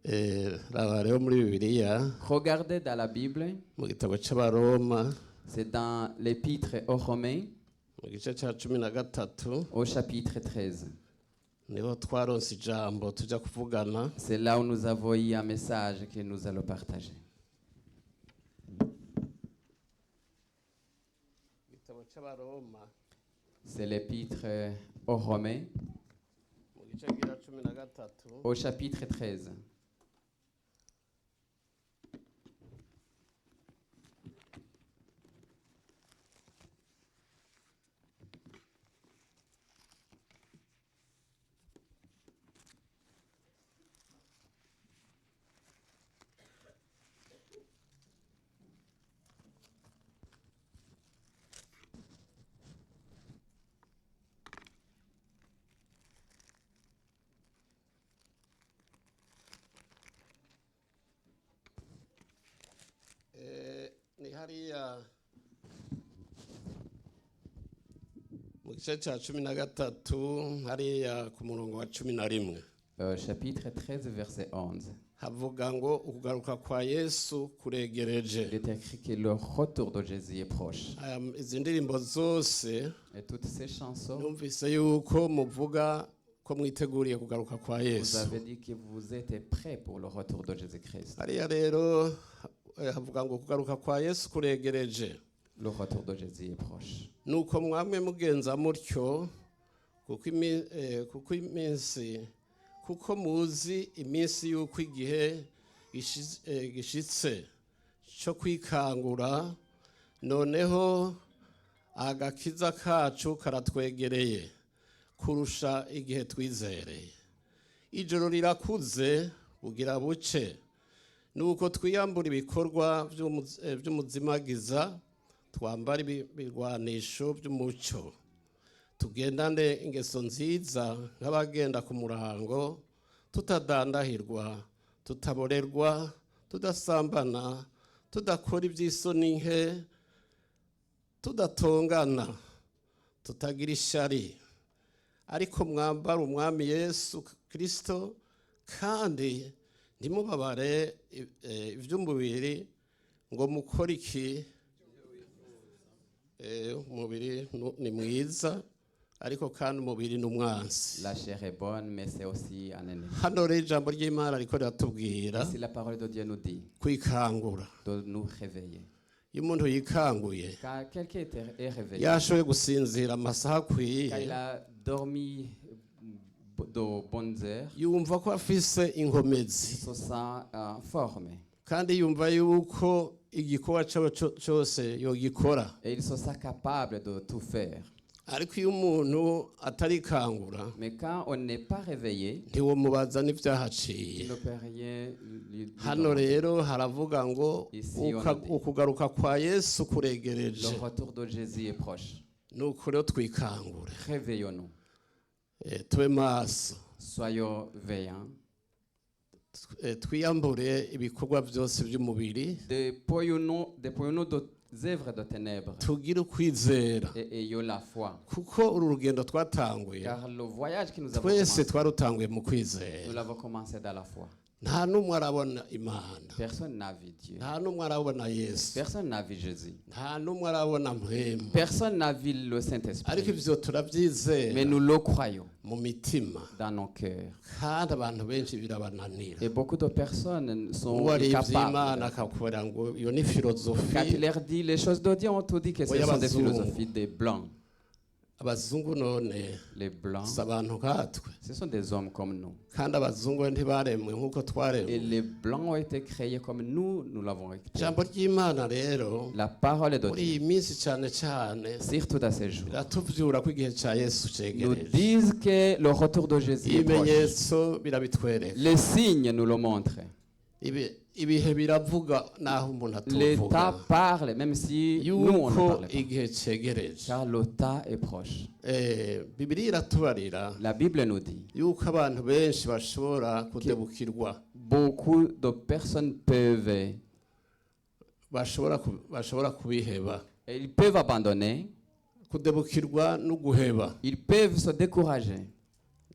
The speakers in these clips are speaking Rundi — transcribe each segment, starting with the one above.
raba rero muri bibiliya Regardez dans la Bible, mu gitabo cy'abaroma c'est dans l'épître aux Romains, mu gice cya 13 au chapitre 13. niho twaronse ijambo tujya kuvugana. C'est là où nous avons eu un message que nous allons partager. Igitabo cy'abaroma C'est l'épître aux Romains, mu gice gira 13 au chapitre 13. ni hariya mu gice cya 13 hariya ku murongo wa 11 Chapitre 13, verset 11. havuga ngo ukugaruka kwa Yesu kuregereje. Il est écrit que le retour de Jésus est proche. Izi ndirimbo zose Et toutes ces chansons, numvise yuko muvuga ko mwiteguriye kugaruka kwa vous Yesu. avez dit que vous êtes prêts pour le retour de Jésus-Christ. hariya rero havuga ngo kugaruka kwa Yesu kuregereje. Le retour de Jésus est proche. nuko mwamwe mugenza mutyo kuko muzi iminsi y'uko igihe gishitse cyo kwikangura, noneho agakiza kacu karatwegereye kurusha igihe twizereye. ijoro rirakuze bugira buce, nuko twiyambura ibikorwa by'umuzimagiza, twambara ibirwanisho by'umucyo, tugendane ingeso nziza nk'abagenda ku murango, tutadandahirwa, tutaborerwa, tudasambana, tudakora iby'isoni nke, tudatongana, tutagira ishyari, ariko mwambara umwami Yesu Kristo, kandi ntimubabare iby'umubiri ngo mukore iki. Umubiri ni mwiza, ariko kandi umubiri ni umwansi. La chair est bonne, mais c'est aussi un ennemi. hano rero ijambo ry'Imana riko riratubwira Si la parole de Dieu nous dit kwikangura. de nous réveiller. iyo umuntu yikanguye Quand quelqu'un est réveillé, yashoboye gusinzira amasaha akwiye, quand il a dormi de bonnes heures, yumva ko afise il inkomezi, se sent formé. kandi yumva yuko igikorwa cyose yogikora. Et il se sent capable de tout faire. ariko iyo umuntu atarikangura, Mais quand on n'est pas réveillé, ntiwomubaza il n'ibyahaciye. ne peut rien lui hano demander. rero haravuga ngo Ici, on dit. ukugaruka kwa Yesu kuregereje. Le retour de Jésus est proche. nuko rero twikangure, Réveillons-nous. tube maso, Soyons veillants. twiyambure ibikorwa byose by'umubiri, Dépouillons-nous des œuvres de ténèbres tugire ukwizera, et ayons la foi. kuko uru rugendo twatanguye Car le voyage que nous avons twese commencé, twarutanguye mu nous kwizera. l'avons commencé dans la foi. nta n'umwe arabona Imana, Personne n'a vu Dieu. nta n'umwe arabona Yesu, Personne n'a vu Jésus. nta n'umwe arabona mpwemu, Personne n'a vu le ariko Saint-Esprit. ivyo turabyizera Mais nous le croyons mu mitima, dans nos cœurs. kandi abantu benshi birabananira. Et beaucoup de personnes sont uwari ivy'Imana incapables. akakubwira ngo iyo ni Quand filozofi. il leur dit les choses de Dieu, on te dit que ce Oui, sont des abazungu. philosophies des blancs. abazungu none Les blancs, si abantu nkatwe, ce sont des hommes comme nous. kandi abazungu ntibaremwe nk'uko Et twaremwe. les blancs ont été créés comme nous l'avons été. ijambo ry'Imana rero La parole de muri Dieu, iyi minsi cyane cyane surtout dans ces jours, biratuvyura ko igihe cya Yesu nous cegereje. disent que le retour de Jésus est proche. ibimenyetso birabitwereka. Les signes nous le montrent. ibihe biravuga naho umuntu L'État atuvuga parle, même si nous, on ne yuko parle pas. igihe cegereje. Car le temps est proche. Bibiliya iratubarira La Bible nous dit yuko abantu benshi bashobora kudebukirwa, beaucoup de personnes peuvent, bashobora kubiheba. et ils peuvent abandonner, kudebukirwa no guheba ils peuvent se décourager.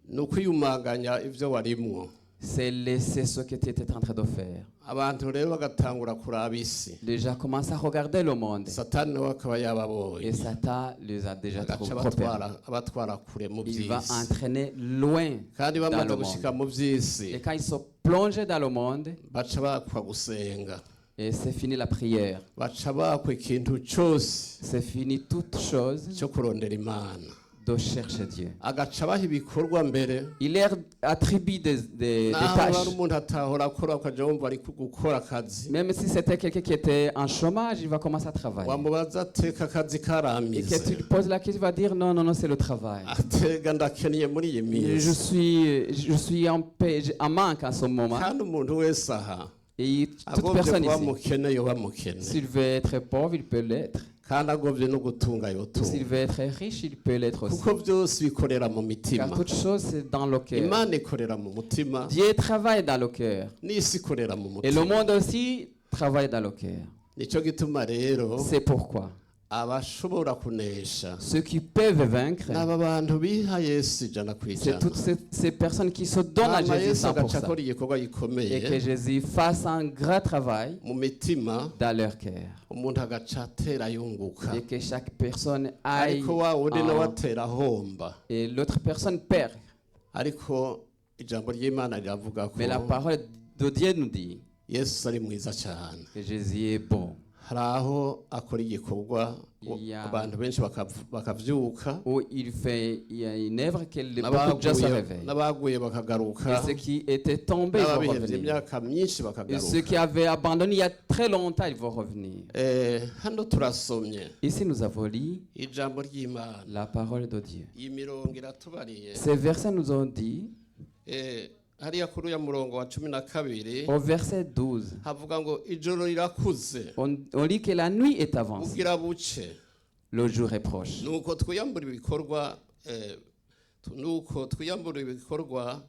ni ukwiyumanganya ibyo warimwo. c'est ce que tu étais en train de faire. abantu rero bagatangura kuraba isi Les gens commencent à regarder le monde. satani nawe akaba Et yababonye Satan les a déjà agaca repérés. abatwara kure mu Il va by'isi entraîner loin kandi dans bamaze le gushika monde. mu by'isi Et quand ils sont plongés dans le monde, baca bakwa gusenga et c'est fini la prière. baca bakwa ikintu cyose C'est fini toute chose cyo kurondera imana de chercher Dieu. agaca abaha ibikorwa mbere Il leur attribue des naho hari tâches. umuntu atahora akora ukaja wumva ari gukora akazi Même si c'était quelqu'un qui était en chômage, il va commencer à travailler. wamubaza ateka akazi Et que karamize tu lui poses la question, il va dire non, non, non, c'est le travail. atega ndakeneye muri iyi Je minsi suis en paix, en manque en ce moment. kandi umuntu wese aha Et toute agomvye personne kuba ici, mukene yoba mukene s'il veut être pauvre, il peut l'être. kandi agomvye no gutunga S'il yotunga veut être riche, il peut l'être aussi. kuko byose bikorera mu mitima Car toute chose, c'est dans le cœur. imana ikorera mu mutima Dieu travaille dans le cœur. n'isi ikorera mu Et le mutima monde aussi travaille dans le cœur. nicyo gituma rero C'est pourquoi abashobora kunesha ceux qui peuvent vaincre, n'aba bantu biha yesu ijana ku c'est ijana toutes ces personnes qui se donnent à hama Jésus yesu agaca 100%. akora igikorwa Et que gikomeye Jésus fasse un grand travail mu mitima dans leur cœur. umuntu agaca atera yunguka Et que chaque personne aille ariko wa wundi nawe en- atera ahomba et l'autre personne perd. ariko ijambo ry'imana riravuga ko Mais la parole de Dieu nous dit yesu ari mwiza cyane que Jésus est bon. hari aho akora igikorwa Ya. abantu benshi bakavyuka Où il y a une œuvre que beaucoup de gens se réveillent. n'abaguye bakagaruka Et ceux qui étaient tombés vont n'ababihevye revenir. imyaka myinshi Et ceux bakagaruka qui avaient abandonné il y a très longtemps, ils vont revenir. hano turasomye Ici, nous avons lu ijambo ry'imana la parole de Dieu. iyi mirongo iratubariye Ces versets nous ont dit, hariya kuri uya murongo wa 12 au verset 12, havuga ngo ijoro rirakuze on lit que la nuit est avancée, bugira buce le jour est proche. nuko twiyambura ibikorwa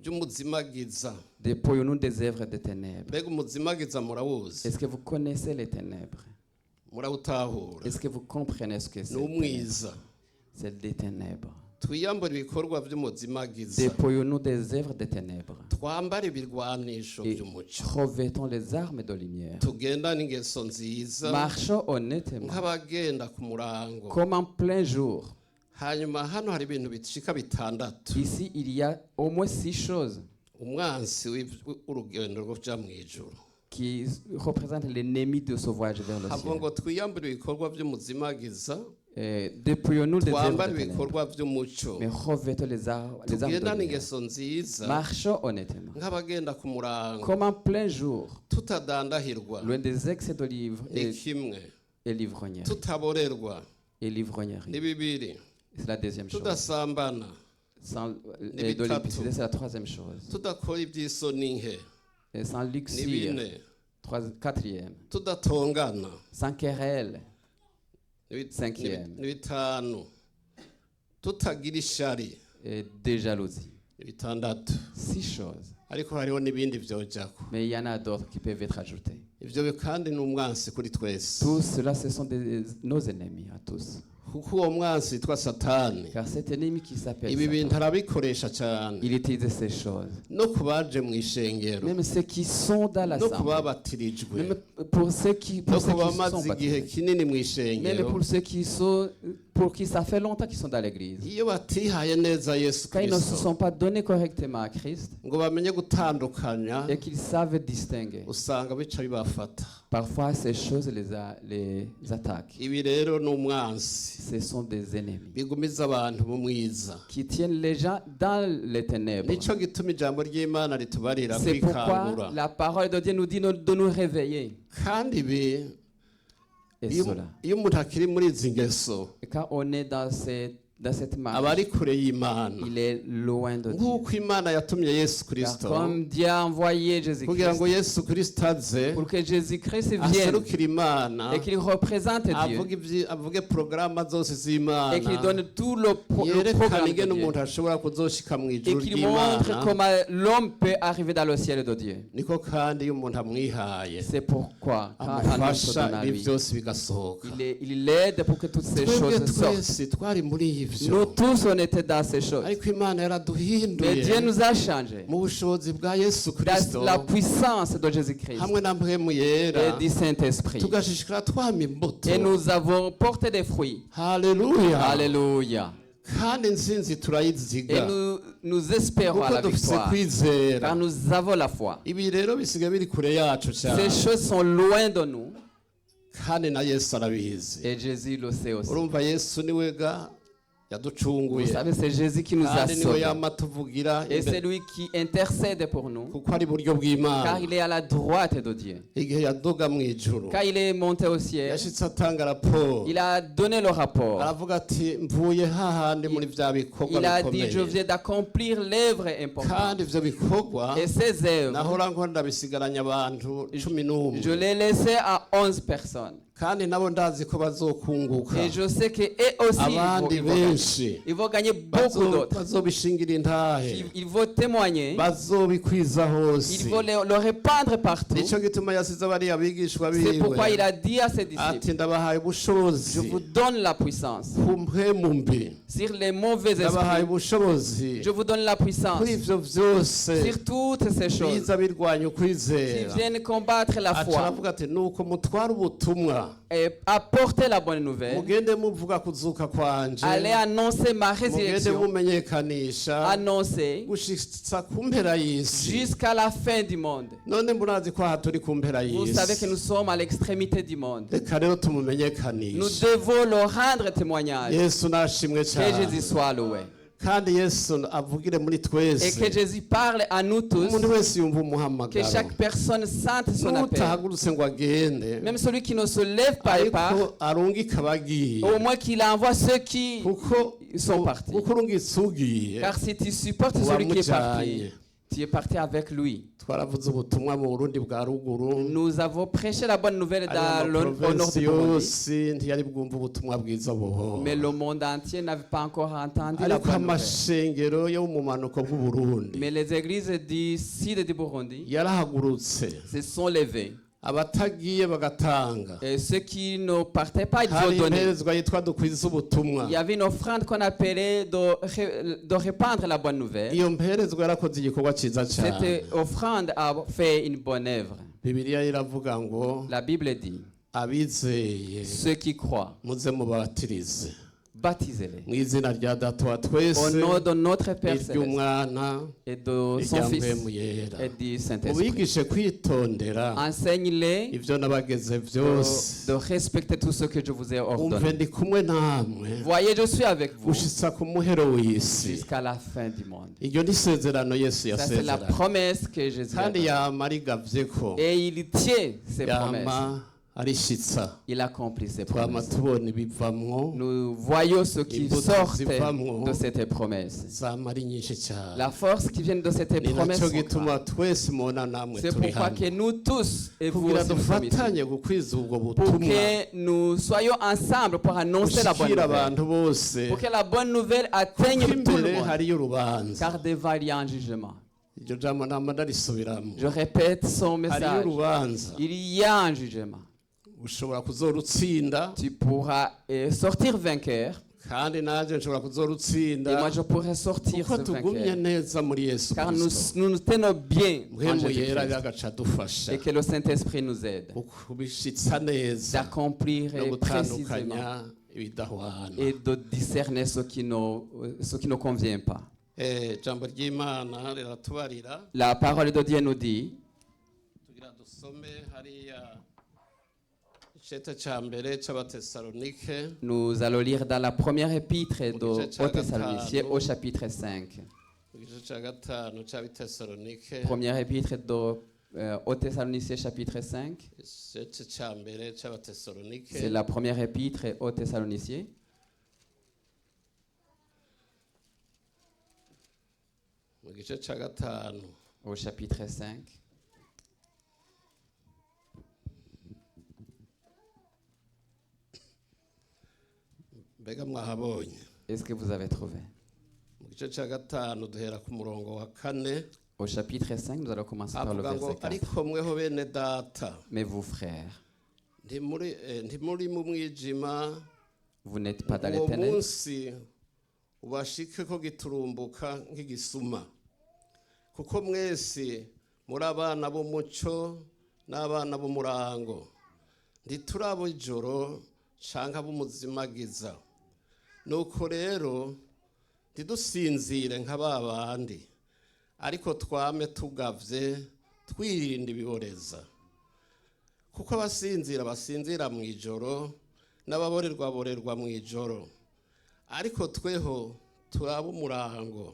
by'umuzimagiza Dépouillons-nous des œuvres des ténèbres. mbega umuzimagiza murawuzi Est-ce que vous connaissez les ténèbres? murawutahura Est-ce que vous comprenez ce que ni c'est? umwiza C'est des ténèbres. twiyambura ibikorwa by'umuzimagiza Dépouillons-nous des œuvres des ténèbres twambare ibirwanisho et by'umuco revêtons les armes de lumière. tugendane ingeso nziza Marchons honnêtement, nk'abagenda ku murango comme en plein jour. hanyuma hano hari ibintu bishika bitandatu Ici, il y a au moins 6 choses umwansi w'urugendo rwo kuja mu ijuru qui représentent l'ennemi de ce voyage vers le havuga ciel. ngo twiyambure ibikorwa by'umuzimagiza Dépouillons-nous des œuvres twambare des ténèbres, ibikorwa by'umuco mais revêtons les armes de tugendane lumière. ingeso nziza Marchons honnêtement, nk'abagenda ku murango comme en plein jour, tutadandahirwa loin des excès de livres ni kimwe et l'ivrognerie. tutaborerwa Et l'ivrognerie. ni bibiri C'est la deuxième chose. tudasambana Sans, Les de bitatu. l'impureté, c'est la troisième chose. tudakora iby'isoni nke Et sans ni luxure, bine quatrième. tudatongana Sans querelle, ni Cinquième. bitanu tutagira ishari et des jalousies. ni bitandatu 6 choses. ariko hariho n'ibindi vyojako Mais il y en a d'autres qui peuvent être ajoutées. ivyo kandi ni umwansi kuri twese Tout cela, ce sont nos ennemis à tous. kuko uwo mwansi witwa satani Car cet ennemi qui s'appelle ibi bintu Satan, arabikoresha cyane il utilise ces choses. no ku baje mu ishengero Même ceux qui sont dans no ku l'assemblée. babatirijwe Même pour ceux qui, no pour ceux ku qui bamaze sont igihe baptisés. kinini mu Même ishengero pour ceux qui sont, pour qui ça fait longtemps qu'ils sont dans l'église. iyo batihaye neza yesu Quand ils ne se kristo sont pas donnés correctement à Christ ngo bamenye gutandukanya et qu'ils savent distinguer, usanga bica bibafata parfois ces choses les attaquent. ibi rero ni umwansi Ce sont des ennemis bigumiza abantu mu mwiza qui tiennent les gens dans les ténèbres. nico gituma ijambo ry'imana ritubarira C'est pourquoi kwikangura la parole de Dieu nous dit de nous réveiller. kandi ibi Et iyo cela. iyo umuntu akiri muri izi ngeso Et quand on est dans cette aba marche, ari kure y'imana il est loin de Dieu. nk'uko imana yatumye yesu Car kristo comme Dieu a envoyé kugira ngo Jésus-Christ yesu kristo aze pour que Jésus-Christ vienne aserukire imana et qu'il représente Dieu avuge porogaramu zose z'imana et qu'il donne tout le yerekana programme de ingene Dieu umuntu ashobora kuzoshika mu et ijuru qu'il montre ry'imana comment l'homme peut arriver dans le ciel de Dieu. niko kandi iyo umuntu amwihaye C'est pourquoi quand un homme se amufasha donne à ibi lui, byose bigasohoka il l'aide pour que toutes ces twebwe choses sortent. twese twari muri ibi ivyo Nous tous, on était dans ces choses. ariko imana Mais yaraduhinduye Dieu nous a changés. mu bushobozi bwa yesu Dans kristo la puissance de Jésus-Christ hamwe na mpwemu et yera du Saint-Esprit. tugashishikara twama imbuto Et nous avons porté des fruits. haleluya Alléluia. kandi intsinzi Et turayiziga nous espérons à kuko la dufise victoire. kwizera Car nous avons la foi. ibi rero bisigaye biri kure yacu Ces cyane choses sont loin de nous. kandi na yesu arabizi Et Jésus le sait aussi. urumva yesu niwe ga Vous yaducunguye savez, c'est Jésus qui nous a kandi niwe sauvés. yama tuvugira Et c'est imbere lui qui intercède pour nous. kuko ari iburyo Car bw'imana il est à la droite de Dieu. igihe yadoga mu ijuru Quand il est monté au ciel, yashitse atanga raporo il a donné le rapport. aravuga ati mvuye hahandi muri vya bikorwa Il a dit, je bikomeye viens d'accomplir l'œuvre importante. kandi ivyo bikorwa Et ces œuvres, nahora nkora ndabisigaranye abantu cumi n'umwe je les laissais à 11 personnes. kandi nabo ndazi ko bazokunguka Et je sais qu'eux aussi, abandi ils vont gagner. benshi Ils vont gagner beaucoup d'autres. bazobishingira intahe Ils vont témoigner. bazobikwiza hose Ils vont le répandre partout. nico gituma yasize bariya bigishwa C'est pourquoi il biwe a dit à ses ati disciples, ndabahaye je ubushobozi vous donne la puissance ku mpwemu mbi sur les mauvais ndabahaye esprits. ubushobozi Je vous donne la puissance kuri ivyo vyose sur toutes ces choses biza birwanya qui ukwizera viennent combattre la aca foi aravuga ati nuko mutwara ubutumwa et apporter la bonne nouvelle. mugende muvuga kuzuka kwanje Allez annoncer ma mugende résurrection. mumenyekanisha Annoncer gushitsa ku mpera y'isi jusqu'à la fin du monde. none murazi ko aha turi ku mpera Vous savez que y'isi nous sommes à l'extrémité du monde. reka rero Nous tumumenyekanisha devons leur rendre témoignage. yesu nashimwe Que Jésus cyane soit loué. kandi yesu avugire muri Et twese que Jésus parle à nous tous. umuntu wese yumva Que umuhamagaro chaque personne sente son appel. n'utahagurutse ngo agende Même celui qui ne se lève pas et part, ariko arungika abagiye au moins qu'il envoie ceux qui kuko sont partis. kuko urungitse ugiye Car si tu supportes celui qui est parti, tu es parti avec lui. twaravuze ubutumwa mu burundi bwa ruguru Nous avons prêché la bonne nouvelle dans au nord amaprovensi du Burundi. yose ntiyari bwumva ubutumwa bwiza buhoro Mais le monde entier n'avait pas encore entendu la ariko bonne nouvelle. amashengero yo mu manuko bw'uburundi Mais les églises du sud du Burundi yarahagurutse se sont levées. abatagiye bagatanga Et ceux qui ne partaient pas, ils ont hari donné. imperezwa yitwa dukwiza ubutumwa Il y avait une offrande qu'on appelait de répandre la bonne nouvelle. iyo mperezwa yarakoze igikorwa cyiza cyane Cette offrande a fait une bonne œuvre. bibiliya iravuga ngo La Bible dit, abizeye ceux qui croient, muze mubatirize baptisez-les. mu izina rya data wa Au twese nom de notre Père Céleste iry'umwana et de son irya Fils mpwemu yera et du Saint-Esprit. mubigishe kwitondera Enseigne-les ibyo nabageze byose de respecter tout ce que je vous ai umve ordonné. ndi kumwe namwe Voyez, je suis avec vous gushitsa ku muhero w'isi jusqu'à la fin du monde. iryo ni isezerano yesu Ça, c'est la yasezeranye promesse que Jésus a kandi donnée. yama arigavye ko Et il tient ses promesses. yama arishitsa Il accomplit ses twama promesses. tubona ibivamwo Nous voyons ce qui Imbuto sort zivamwo. de cette promesse. zama ari nyinshi cyane La force qui vient de cette ni promesse. nacyo sont gituma grandes. twese mubona namwe C'est turi pourquoi que hano nous tous, et vous kugira aussi, nous sommes ici, dufatanye gukwiza ubwo pour butumwa que nous soyons ensemble pour annoncer la bonne gushikira nouvelle. abantu bose Pour que la bonne nouvelle atteigne kuko tout le imbere monde. hariyo urubanza Car devant il y a un jugement. iryo jambo nama ndarisubiramo Je répète son hariyo message. urubanza Il y a un jugement. ushobora kuzorutsinda Tu pourras sortir vainqueur. kandi nanjye nshobora Et moi, kuzorutsinda je pourrais sortir kuko ce tugumye vainqueur. neza muri yesu Car nous kristo nous tenons bien en mpwemu yera Jésus-Christ. agaca adufasha Et que le Saint-Esprit nous aide kubishitsa neza d'accomplir no précisément gutandukanya ibidahwana et de discerner ce qui ne convient pas. ijambo ry'imana riratubarira La parole de Dieu nous dit, tugira dusome hariya icete cya mbere cy'abatesalonike nous allons lire dans la première épître Au aux Thessaloniciens au chapitre 5. mu gice cya gatanu cy'abatesalonike Première épître aux Thessaloniciens chapitre 5. icete cya mbere cy'abatesalonike C'est la première épître aux Thessaloniciens. mu gice cya gatanu Au chapitre 5. mbega mwahabonye Est-ce que vous avez trouvé? mu gice cya gatanu duhera ku murongo wa kane Au chapitre 5, nous allons commencer par le avuga ngo verset 4. ariko mweho bene data Mais vous, frères, ntimuri mu mwijima vous n'êtes pas dans les uwo ténèbres munsi ubashike ko giturumbuka nk'igisuma, kuko mwese muri abana b'umuco n'abana b'umurango, ntiturabo ijoro canke ab'umuzimagiza. Nuko rero ntidusinzire nka ba bandi, ariko twame tugavye twirinda ibiboreza. Kuko abasinzira basinzira mu ijoro, n'ababorerwa borerwa mu ijoro. Ariko tweho turaba umurango,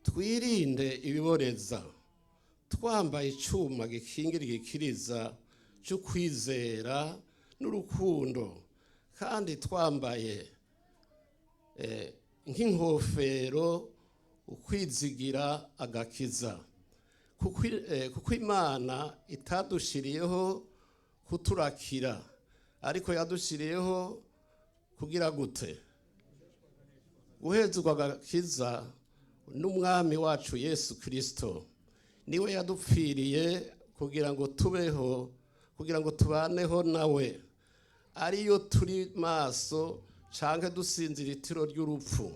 twirinde ibiboreza, twambaye icuma gikingira igikiriza cy'ukwizera n'urukundo, kandi twambaye nk'inkofero ukwizigira agakiza. Kuko Imana itadushiriyeho kuturakira, ariko yadushiriyeho kugira gute? Guhezwa agakiza n'umwami wacu Yesu Kristo. Niwe yadupfiriye kugira ngo tubeho, kugira ngo tubaneho nawe, ariyo turi maso canke dusinzira itiro ry'urupfu.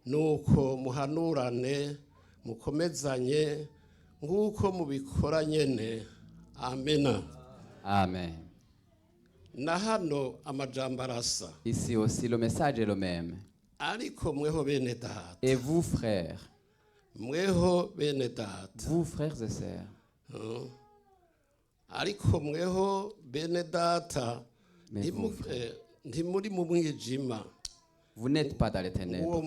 Nuko muhanurane, mukomezanye nk'uko mubikora nyene. Amena. Amen. Na hano amajambo arasa. Ici aussi, le message est le même. Ariko mweho bene data. Et vous, frères, Mweho bene data. vous, frères et sœurs, Ariko mweho bene data. mais vous, frères, Ntimuri mu mwijima. vous n'êtes pas dans les ténèbres.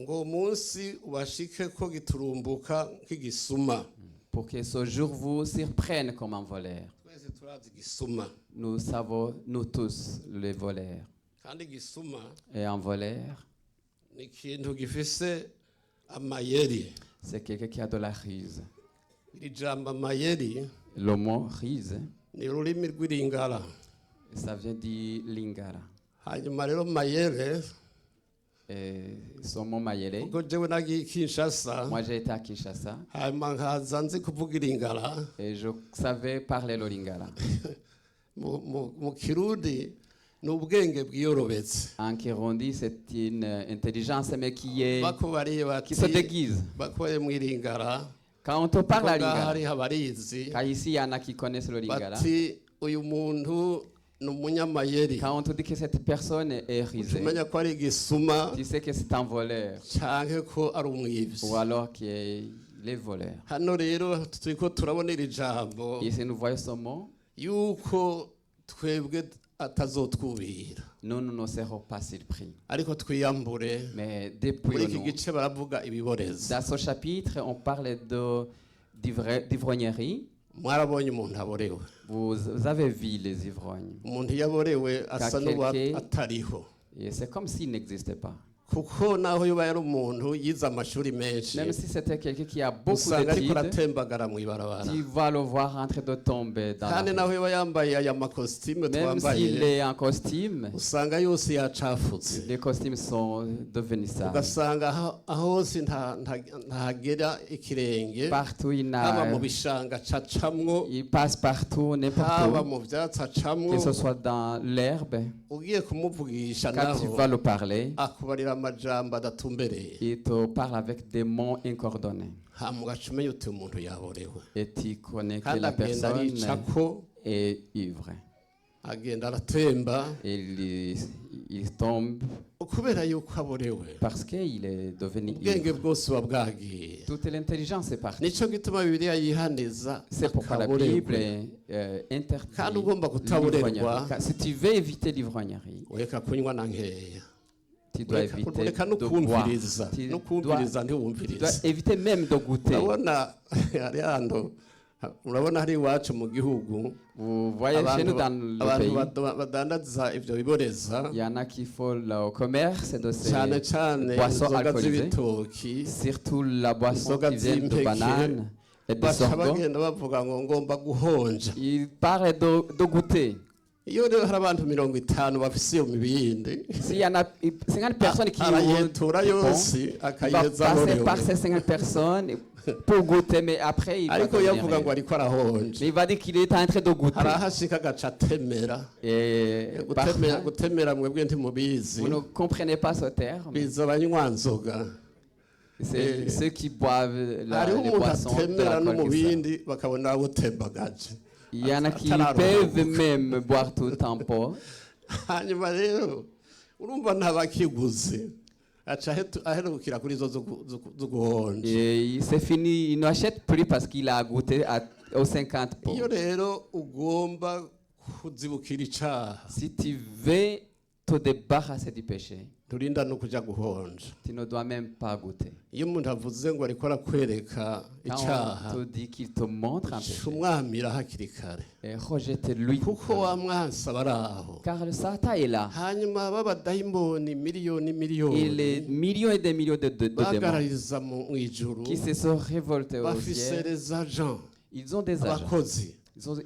Ngo munsi ubashike ko giturumbuka nk'igisuma. Pour que ce jour vous surprenne comme un voleur. Twese turazi igisuma. Nous savons, nous tous, les voleurs. Kandi igisuma Et un voleur, ni ikintu gifise amayeri. c'est quelqu'un qui a de la ruse. Iri jambo amayeri Le mot ruse, ni ururimi rw'Iringara. ça vient du lingara. Hanyuma rero mayere, Et son mot mayele. ubwo jewe nagiye Kinshasa, Moi, j'ai été à Kinshasa hanyuma nkaza nzi kuvuga Iringara. et je savais parler le lingara. Mu Kirundi ni ubwenge bwiyorobetse. En Kirundi, c'est une intelligence, mais Bakubariye qui se bati déguise. bakuye mu Iringara. Quand on te parle à Kuko ngaha lingara, hari abarizi car ici, il y en a qui connaissent le lingara. bati uyu muntu ni umunyamayeri. Quand on te dit que cette personne est rusée, Tumenya ko ari igisuma tu sais que c'est un voleur canke ko ari umwivyi. ou alors qu'il est les voleurs. Hano rero turiko turabona iri jambo Ici, nous voyons ce mot. yuko twebwe atazotwubira, Nous ne serons pas surpris. ariko twiyambure. Mais Muri depuis iki nous, gice baravuga ibiboreza. dans ce chapitre, on parle d'ivrognerie. Mwarabonye umuntu aborewe. Vous avez vu les ivrognes. Umuntu yaborewe asa n'uba Quelqu'un- atariho, Et c'est comme s'il n'existait pas. kuko naho yoba yari umuntu yize amashuri menshi, Même si c'était quelqu'un qui a beaucoup usanga ariko d'études, aratembagara mu ibarabara. tu vas le voir en train de tomber dans Kandi la naho rue. yoba yambaye aya makositime Même s'il twambaye, est en costume, usanga yose yacafutse. les costumes sont devenus sales. Ugasanga aho hose ntahagera ikirenge, Partout, haba mu bishanga acamwo, il passe partout, n'importe haba où, mu vyatsi que ce acamwo. soit dans l'herbe. Ugiye kumuvugisha Quand tu naho vas le parler, akubarira amajambo adatumbereye. il te parle avec des mots incoordonnés. Hama ugaca umenya uti umuntu yaborewe. Et tu connais que Kandi la agenda personne aricako, est ivre. agenda aratemba, Il tombe kubera yuko aborewe. parce qu'il est devenu Ubwenge ivre. bwose buba bwagiye. Toute l'intelligence est partie. Nico gituma Bibiliya yihaniza C'est pourquoi la Bible akaborerwe. interdit Kandi ugomba kutaborerwa, l'ivrognerie. Car si tu veux éviter l'ivrognerie, ureka kunywa na nkeya. tu dois éviter Ureka no de boire. kumviriza. Tu No dois, kumviriza tu ntiwumvirize. dois éviter même de goûter. Urabona hari hano, urabona hari iwacu mu gihugu, Vous voyez chez nous dans le abantu pays, badandaza ivyo biboreza, il y en a qui font le commerce de ces cyane cyane boissons inzoga alcoolisées, z'ibitoki, surtout la boisson Inzoga qui vient de z'impeke, banane et de baca sorgho. bagenda bavuga ngo ngomba guhonja. Il parle de goûter. Iyo rero hari abantu 50 bafise iyo mibindi, S'il y en a 50 personnes qui arayetura vont, yose il va akayeza passer par aborewe. ces 50 personnes pour goûter, mais après il va ariko devenir yavuga ngo ivre. ariko arahonje Mais il va dire qu'il est en train de goûter. hari aho ashika agaca atemera Et gutemera parfois, gutemera mwebwe ntimubizi vous ne comprenez pas ce terme. biza abanywanzoga C'est ceux qui boivent hariho les umuntu boissons de atemera no mu l'alcool. qui bindi bakabona awutembagaje Il y en a qui Atararuhuka. peuvent même boire tout le temps pas. hanyuma rero urumva ntabakiguze aca aherukira kuri zo zo guhonja Et c'est fini, il n'achète plus parce qu'il a goûté aux 50 pots. iyo rero ugomba kuzibukira icaha Si tu veux te débarrasser du péché, turinda no kuja guhonja tu ne dois même pas goûter. iyo umuntu avuze ngo ariko arakwereka Quand icaha on te dit qu'il te montre un péché, umwamira hakiri kare et rejette-lui. kuko wa mwansi aba ari aho Car le Satan est là. hanyuma b'abadayimoni miliyoni Et miliyoni les millions et des millions de démons bagarariza mu ijuru qui se sont révoltés au bafise ciel, les agents ils ont des agents. abakozi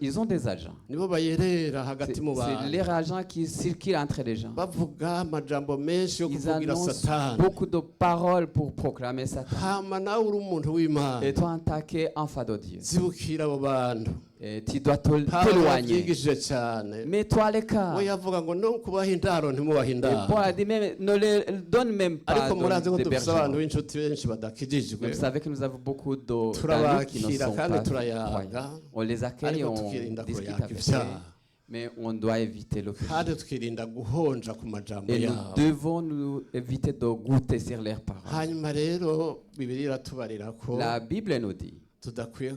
Ils ont des agents. nibo bayerera C'est hagati mu c'est bantu les agents qui circulent entre les gens. bavuga amajambo menshi yo Ils kuvugira annoncent satani beaucoup de paroles pour proclamer Satan. hama nawe uri umuntu w'imana Et toi, en tant qu'enfant de Dieu, zibukira abo bantu et tu dois Pawulo t'éloigner. yavyigishije cyane Mets-toi à l'écart. we yavuga ngo no kubaha indaro ntimubaha Et Paul indaro a dit même, ne les donne même pas ariko murazi ko dufise abantu d'hébergement. b'inshuti benshi badakijijwe Mais vous savez que nous avons beaucoup d'amis qui ne turabakira sont kandi pas turayaga croyants. On les accueille, ariko on tukirinda discute kuyaga avec eux. ivyaha Mais on doit éviter le péché. kandi tukirinda guhonja ku majambo Et nous yabo devons nous éviter de goûter sur leurs paroles. hanyuma rero bibiri iratubarira ko La Bible nous dit, tudakwiye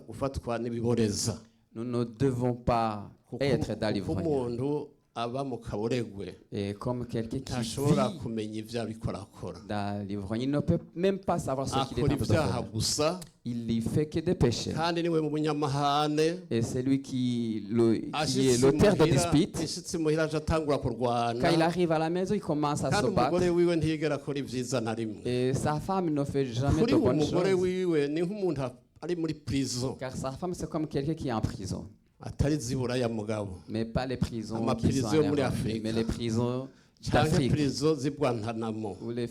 gufatwa n'ibiboreza nous ne devons pas être dans kuko l'ivrognerie. umuntu aba mu kaboregwe Et comme quelqu'un qui ntashobora vit kumenya ivyo ariko arakora dans l'ivrognerie, il ne peut même pas savoir ce qu'il est en akora train de ivyaha faire. gusa Il n'y fait que des péchés. kandi niwe mu bunyamahane Et c'est lui qui est ashitse l'auteur de muhira dispute. ashitse muhira aje atangura kurwana Quand il arrive à la maison, il commence à kandi se battre. umugore wiwe ntiyigera akora ivyiza na rimwe Et sa femme ne fait jamais kuri de uwo bonnes mugore choses. wiwe ni nk'umuntu ari muri prison Car sa femme, c'est comme quelqu'un qui est en prison. atari zibura ya mugabo Mais pas les prisons qui Amaprison sont en muri Europe, Afrique. mais les prisons canke d'Afrique. prison z'i Guantanamo Ou les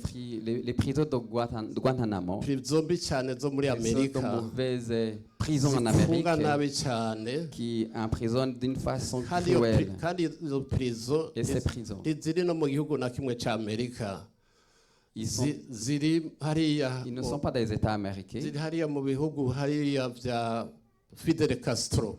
prisons de Guantanamo. prison mbi cyane zo muri Ce sont de Amerika mauvaises prisons en Amérique zifunga nabi cyane qui emprisonnent d'une façon kandi iyo cruelle. kandi izo prison Et ces prisons, ziri no mu gihugu na kimwe cy'Amerika ils ziri hariya ne sont pas des États américains. ziri hariya mu bihugu hariya vya Fidel Castro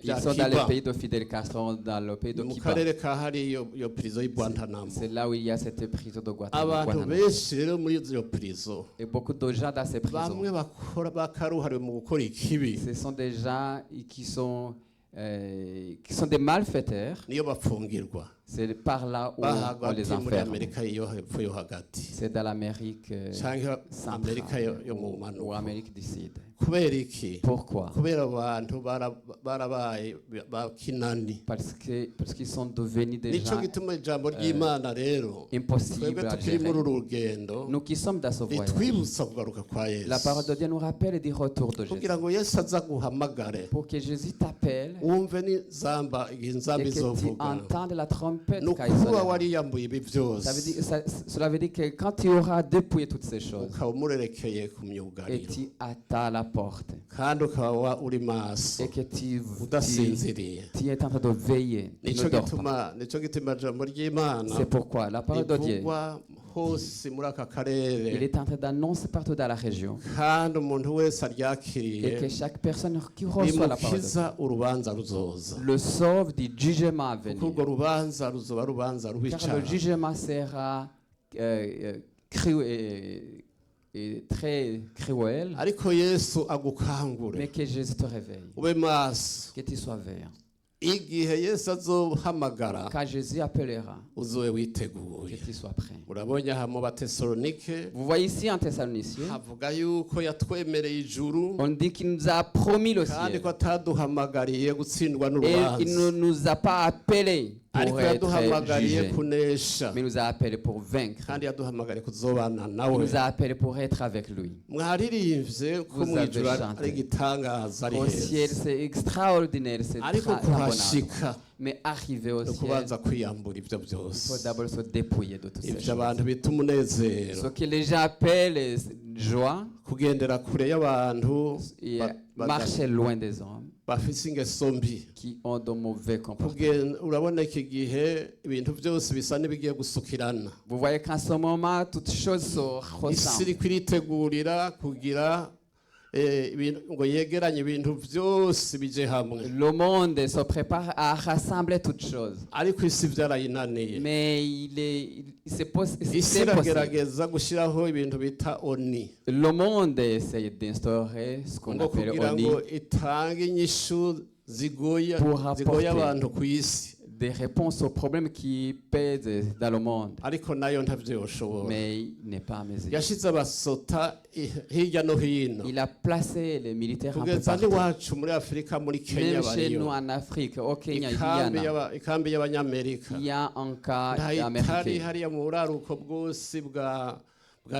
Ils sont dans le pays de Fidel Castro, dans le pays de mu Cuba. karere ka hariya iyo prison y'i Guantanamo C'est là où il y a cette prison de abantu Guantanamo. benshi rero muri iyo prison Et beaucoup de gens dans ces prisons, bamwe bakora bakaruhariwe mu gukora ikibi ce sont des gens qui sont des malfaiteurs. niyo bapfungirwa C'est par là où on bahagati les muri enferme. Amerika yo hepfo yo hagati C'est dans l'Amérique canke Amerika yo mu ou manuko Amérique du Sud. kubera iki Pourquoi? kubera abantu barabaye bakinani Parce qu'ils sont devenus des nico gens gituma ijambo ry'Imana rero impossibles twebwe à tukiri muri gérer. uru rugendo Nous qui sommes dans ce voyage, ritwibutsa kugaruka kwa la parole Yesu de Dieu nous rappelle du retour de Jésus. kugira ngo Yesu aza guhamagare Pour que Jésus t'appelle wumve n'inzamba igihe inzamba et que tu izovuga entendes la trompette ni quand il ukuba sonnera. wariyambuye ibi byose Cela veut dire que quand tu auras dépouillé toutes ces choses ukaba umurerekeye ku et myugariro tu attends la porte kandi ukaba uri maso et que tu udasinziriye es en train de veiller, tu ne dors pas. nico gituma ijambo ry'Imana C'est pourquoi la parole de Dieu, rivugwa hose muri aka il karere est en train d'annoncer partout dans la région kandi umuntu wese et que aryakiriye chaque personne qui reçoit la parole de Dieu bimukiza urubanza ruzoza le sauve du jugement à venir. kuko urwo rubanza ruzoba rubanza rubi Car le cyane jugement sera et très cruel, ariko Yesu agukangure mais que Jésus te réveille, ube maso que tu sois vert. igihe Yesu azohamagara Quand Jésus appellera, uzobe que witeguye tu sois prêt. urabonye aha mu Batesalonike Vous voyez ici en Thessaloniciens, havuga yuko yatwemereye ijuru on dit qu'il nous a promis le kandi ciel ko ataduhamagariye gutsindwa et il n'urubanza ne nous a pas appelés ariko pour être yaduhamagariye jugés, kunesha mais il nous a appelés pour vaincre. kandi yaduhamagariye kuzobana Il nawe nous a appelés pour être avec lui. mwaririmbye ko Vous mu avez ijuru chanté. ari igitangaza ari Au ciel, heza c'est extraordinaire, c'est ariko très abondant. kuhashika Mais arriver au no ciel, kubanza kwiyambura ibyo il faut byose d'abord se dépouiller de toutes ces ibyo choses. abantu bita umunezero Ce que les gens appellent joie, kugendera kure y'abantu et ba- marcher loin des hommes bafise ingeso mbi. qui ont de mauvais comportements. Urabona iki gihe ibintu byose bisa n'ibigiye gusukirana. Vous voyez qu'en ce moment, toutes choses se Isi ressemblent. iriko iritegurira kugira ngo yegeranye ibintu byose bije hamwe, Le monde se prépare à rassembler toutes choses. ariko isi byarayinaniye. Mais c'est Isi possible. iragerageza gushyiraho ibintu bita oni Le monde essaye d'instaurer ce qu'on ngo appelle kugira ONI, ngo itange inyishu zigoye Pour apporter abantu ku isi, des réponses aux problèmes qui pèsent dans le monde. ariko nayo ntavyo yoshobora. Mais il n'est pas à mesure. Yashize abasota hirya no hino, Il a placé les militaires un peu kugeza partout. n'iwacu muri Afurika, muri Kenya Même chez nous bariyo, en Afrique, au Kenya, il y en a. ikambi y'abanyamerika, Il y a un cas ntayitari américain. hariya mu buraruko bwose bwa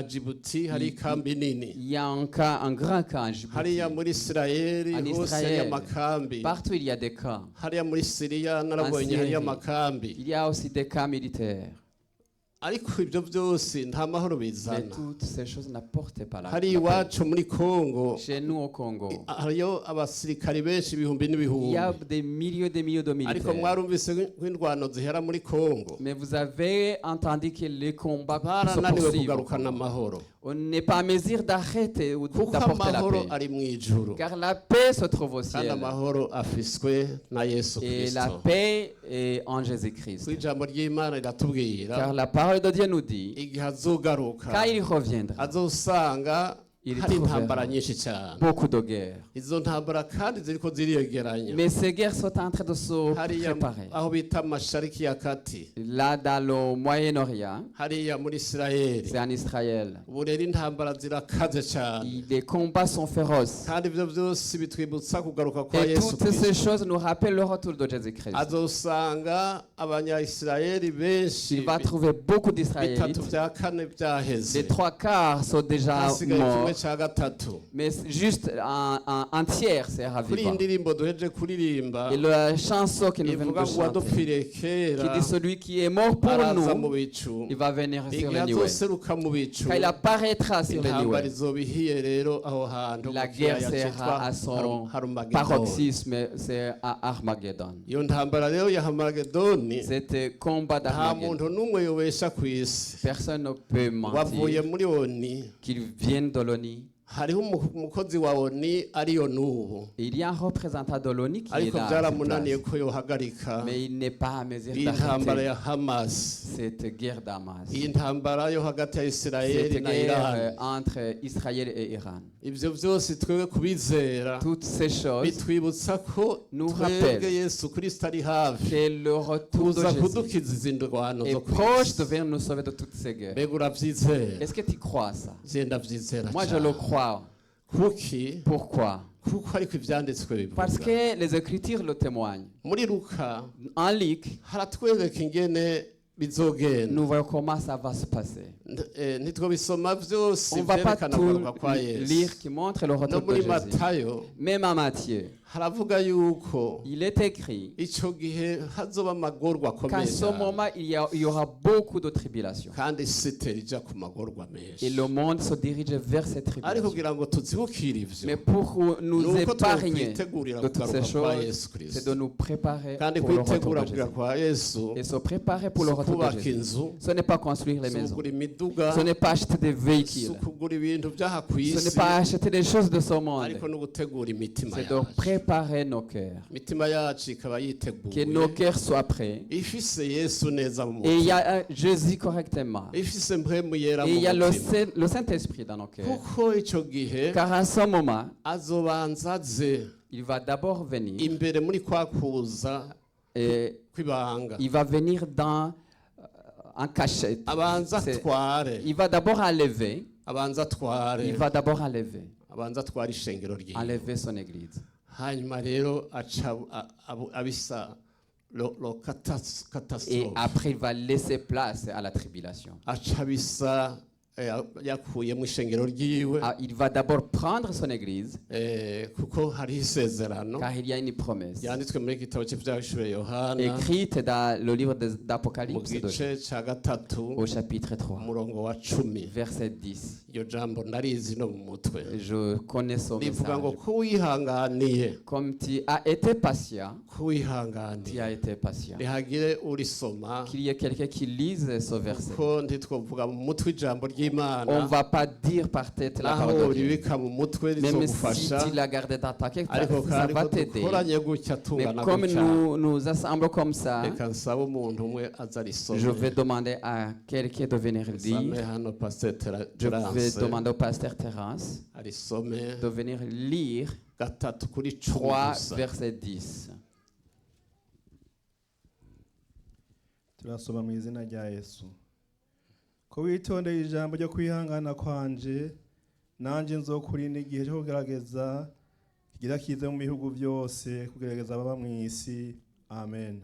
Djibouti hari ikambi nini, Il y a un cas, un grand cas en Djibouti. hariya muri Isirayeli En hose hariya Israël, amakambi, partout il y a des cas. hariya muri Siriya narabonye Syrie. hariya amakambi, Il y a aussi des cas militaires. ariko ibyo byose nta mahoro Mais bizana. toutes ces choses n'apportent pas la Hari paix. iwacu muri Kongo Chez nous au Congo, hariyo abasirikari benshi ibihumbi il n'ibihumbi, y a des milliers de ariko militaires. mwarumvise nk'indwano zihera muri Kongo Mais vous avez entendu que les combats se barananiwe poursuivent. kugarukana amahoro, On n'est pas en mesure d'arrêter ou kuko d'apporter la amahoro paix. ari mu ijuru, Car la paix se trouve au kandi ciel. amahoro afiswe na Yesu Et la Kristo. paix est en Jésus-Christ. Ku ijambo ry'Imana riratubwira Car la parole de Dieu nous dit, igihe azogaruka quand il reviendra, azosanga Il hari trouvera intambara nyinshi cyane. beaucoup de guerres. Izo ntambara kandi ziriko ziriyegeranya Mais ces guerres sont en train de se hariya préparer. aho bita Mashariki ya Kati, Là, dans le Moyen-Orient, hariya muri Isirayeli, c'est en Israël. ubu rero intambara zirakaze cyane, Les combats sont féroces. kandi ibyo byose bitwibutsa kugaruka kwa Et Yesu toutes ces Kristo. choses nous rappellent le retour de Jésus-Christ. Azosanga abanya-Isirayeli benshi Il va trouver beaucoup bitatu d'Israélites. bya kane byaheze, Les 3/4 sont déjà hasigaye kimwe morts. cya gatatu. Mais juste un tiers sera Kuri iyi vivant. ndirimbo duheje kuririmba Et la chanson que nous venons ivuga de ngo chanter, uwadupfiriye qui kera dit celui qui est mort pour araza mu nous, bicu, il va venir sur igihe les nuées. azoseruka mu bicu Quand il apparaîtra sur les intambara nuées, izoba ihiye rero aho hantu la mu guerre kiyaya sera cyitwa à son Harumagedoni. paroxysme, c'est à Armageddon. Iyo ntambara rero ya Harumagedoni Cet combat nta d'Armageddon, muntu n'umwe yobesha ku isi personne ne peut wavuye mentir muri oni. qu'ils viennent de l'ONU. Hariho umukozi wa oni ariyo n'ubu, Il y a un représentant de l'ONU qui est ariko là, sur byaramunaniye place. ko yohagarika Mais il n'est pas à mesure iyi ntambara d'arrêter ya Hamas, cette guerre d'Hamas, iyi ntambara yo hagati ya Isirayeli cette na guerre Irani. entre Israël et Iran. Ibyo byose twebwe kubizera Toutes ces choses bitwibutsa ko nous twebwe rappellent Yesu Kristo ari hafi que le retour de kuza Jésus kudukiza izi ndwano est zo ku proche de isi. venir nous sauver de toutes ces guerres. Mbega urabyizera? Est-ce que tu crois ça? Je ndabyizera Moi, je le cyane. crois. Kuki? Pourquoi? Kuko ariko ibyanditswe bivuga. Parce que les Écritures le témoignent. Muri Luka En Luc, haratwereka ingene bizogenda. nous voyons comment ça va se passer. Ntitwobisoma byose On ne va pas byerekana tout kugaruka kwa Yesu. lire qui montre le No retour de muri Jésus. Matayo Même à Matthieu, haravuga yuko il est écrit icyo gihe hazoba amagorwa qu'à akomeye ce cyane. moment, il y aura beaucoup de tribulations. kandi isi ija ku magorwa menshi. Et le monde se dirige vers ces ariko tribulations. kugira ngo tuzibukire Mais ivyo pour nous nuko épargner twokwitegurira de toutes ces kugaruka kwa choses, Yesu c'est Kristo. de nous préparer kandi pour le retour kwitegura de kugira Jésus. kwa Yesu Et se préparer pour le si retour de ukubaka Jésus. inzu, Ce n'est pas construire les si maisons. ukugura imiduga, Ce n'est pas acheter des si véhicules. ukugura ibintu byaha ku Ce n'est isi, pas acheter des choses de ce monde. ariko no gutegura imitima C'est de yacu. préparer nos cœurs. Imitima yacu ikaba Que nos yiteguye cœurs soient prêts. ifise Yesu neza mu Et il y mutima, a Jésus correctement. ifise mpwemu yera Et mu il y a mutima, le Saint-Esprit dans nos cœurs. kuko ico gihe Car à ce moment, azobanza aze il va d'abord venir. imbere muri kwa kuza Et kw'ibanga, il va venir en cachette. abanza C'est- atware, Il va d'abord enlever. abanza atware, Il va d'abord enlever. abanza atware ishengero ryiwe, Enlever son église. hanyuma rero aca abisa lo Et catastrophe, après, il va laisser place à la tribulation. aca abisa yakuyemo ishengero ryiwe il va d'abord prendre son église, kuko hariho isezerano car il y a une promesse yanditswe muri gitabo cy'ibyahishuriwe Yohana écrite dans le livre mu d'Apocalypse gice cya gatatu au chapitre 3, umurongo wa 10. verset 10. iryo jambo ndarizi no mu mutwe Je connais son rivuga ngo message. kuwihanganiye Comme tu as été patient, tu kuwihanganiye as été patient. rihagire urisoma Qu'il y ait quelqu'un qui lise ce verset. kuko ntitwovuga mu mutwe ijambo On ne ry'Imana va pas dire par tête la naho parole de Dieu. uribika mu mutwe Même si rizogufasha tu l'as gardé dans ta quelque ariko part, ça kandi va ko t'aider. dukoranye gutya Mais tungana comme gutya nous assemblons comme ça, reka nsaba umuntu umwe aza arisome je vais demander à quelqu'un de venir nsame lire. hano pasteur Je vais Terence demander au pasteur Terence arisome de venir lire gatatu kuri 10 3 gusa. verset 10. turasoma mu izina rya Yesu. Ko witondeye ijambo ryo kwihangana kwanje, nanjye nzokurinda igihe cyo kugerageza kigira kize mu bihugu byose, kugerageza ababa mu isi. Amen.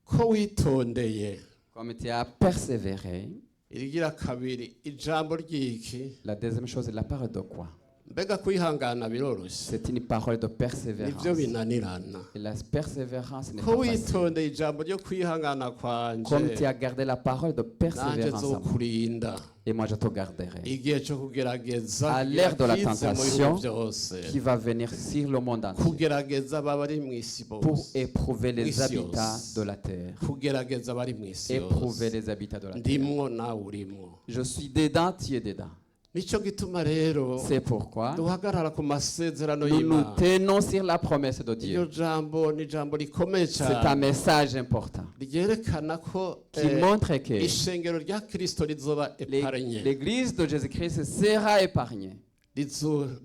ko witondeye Comme tu as persévéré, irigira kabiri ijambo ry'iki la deuxième chose, la parole de quoi? mbega kwihangana biroroshye C'est une parole de persévérance. nibyo binanirana Et la persévérance n'est ko pas facile. witondeye ijambo ryo kwihangana Comme kwanje tu as gardé la parole de nanjye persévérance à moi, nzokurinda et moi je te garderai, igihe cyo kugerageza À l'ère de la kize mu tentation, bihugu byose qui va venir sur le monde entier kugerageza abari mu isi pour bose éprouver les Isi habitats yose. de la terre. kugerageza abari mu isi Éprouver yose les habitats de la terre. ndimwo nawe urimo Je suis dedans, tu es dedans. nicyo gituma rero C'est pourquoi duhagarara ku masezerano nous nous y'Imana tenons sur la promesse de iryo Dieu. jambo ni ijambo rikomeye C'est un cyane message important ryerekana ko qui montre que ishengero rya Kristo rizoba eparanye l'Église de Jésus-Christ sera épargnée.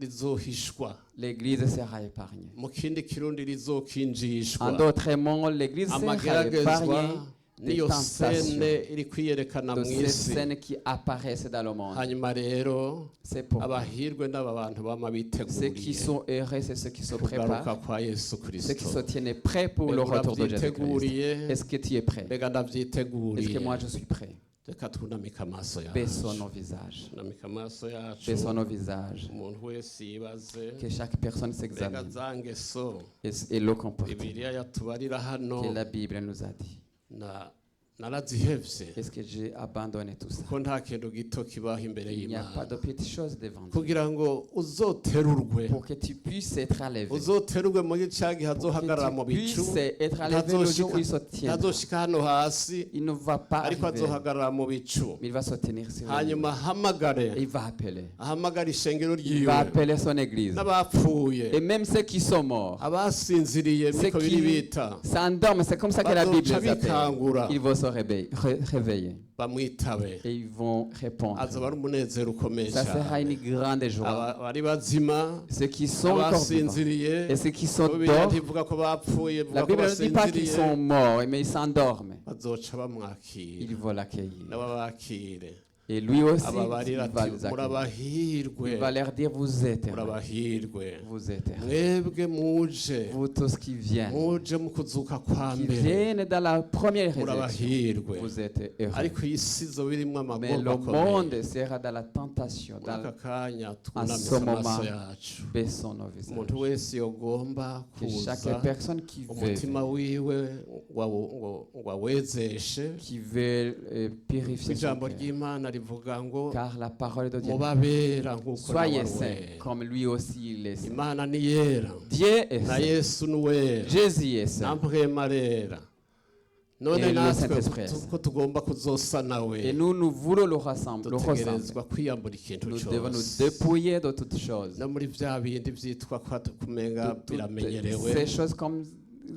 rizohishwa L'Église sera épargnée. mu kindi kirundi En rizokinjishwa d'autres mots, l'Église sera amageragezwa épargnée des niyo tentations, sene iri kwiyerekana de mu ces isi scènes qui apparaissent dans le monde. hanyuma rero C'est pourquoi abahirwe n'aba bantu bama ceux qui biteguriye sont heureux, c'est ceux qui se kugaruka préparent, kwa Yesu ceux qui se Kristo tiennent prêts pour le retour de Jésus-Christ. urabyiteguriye Est-ce que tu es prêt? mbega Est-ce ndavyiteguriye que moi je suis prêt? reka tunamike amaso Baissons yacu nos visages. tunamike amaso yacu Baissons nos visages. umuntu wese yibaze Que chaque personne mbega s'examine za ngeso et le comportement bibiliya yatubarira hano que la Bible nous a dit. narazihevye Est-ce que j'ai abandonné tout ça? ko nta kintu gito kibaho imbere Il n'y a pas de y'Imana petites choses devant Dieu. kugira ngo uzoterurwe Pour que tu puisses être enlevé. uzoterurwe muri cya gihe Pour azohagarara mu que tu bicu puisses être enlevé le jour où il se tiendra. ntazoshika hano hasi Il ne va pas ariko arriver, azohagarara mu bicu mais il va se tenir sur lui. hanyuma ahamagare Il va appeler. ahamagara ishengero Il ryiwe va appeler son église. n'abapfuye Et même ceux qui sont morts, abasinziriye ceux niko biri qui bita s'endorment, c'est comme ça que la Bible les bazoca appelle. bikangura Ils vont se réveiller bamwitabe et ils vont répondre. azoba ari umunezero ukomeye Ça sera cyane une grande joie. abari bazima Ceux qui sont encore vivants abasinziriye et ceux qui sont bibiliya morts, ntivuga ko bapfuye la ivuga ko Bible ne dit pas qu'ils basinziriye sont morts, mais ils s'endorment. bazoca bamwakira Ils vont l'accueillir. n'ababakire Et lui aussi, il ababarira va ati les accueillir. murabahirwe Il va leur dire, vous êtes heureux. murabahirwe Vous êtes heureux. mwebwe muje Vous tous qui viennent, muje mu kuzuka kwa qui mbere viennent dans la première résurrection, murabahirwe vous êtes heureux. ariko iyi si zo birimo Mais amagorwa le akomeye monde sera dans la tentation, muri aka dans kanya ce twunamise amaso moment, yacu baissons nos visages. umuntu wese yogomba Que kuza chaque personne qui umutima veut, wiwe wawezeshe qui veut purifier son ijambo cœur, ry'imana rivuga ngo car la parole de Dieu, mubabera nk'uko soyez nawe saints, wera. comme lui aussi il est saint. imana ni yera Dieu est na saint. yesu ni wera Jésus est saint. nampwema rera none Et le natwe Saint-Esprit est saint. ko tugomba kuzosa nawe Et nous voulons le ressembler. dutegerezwa kwiyambura ikintu Nous devons nous cyose dépouiller de toutes choses. no muri bya bindi byitwa ko kumenga Toutes biramenyerewe ces choses comme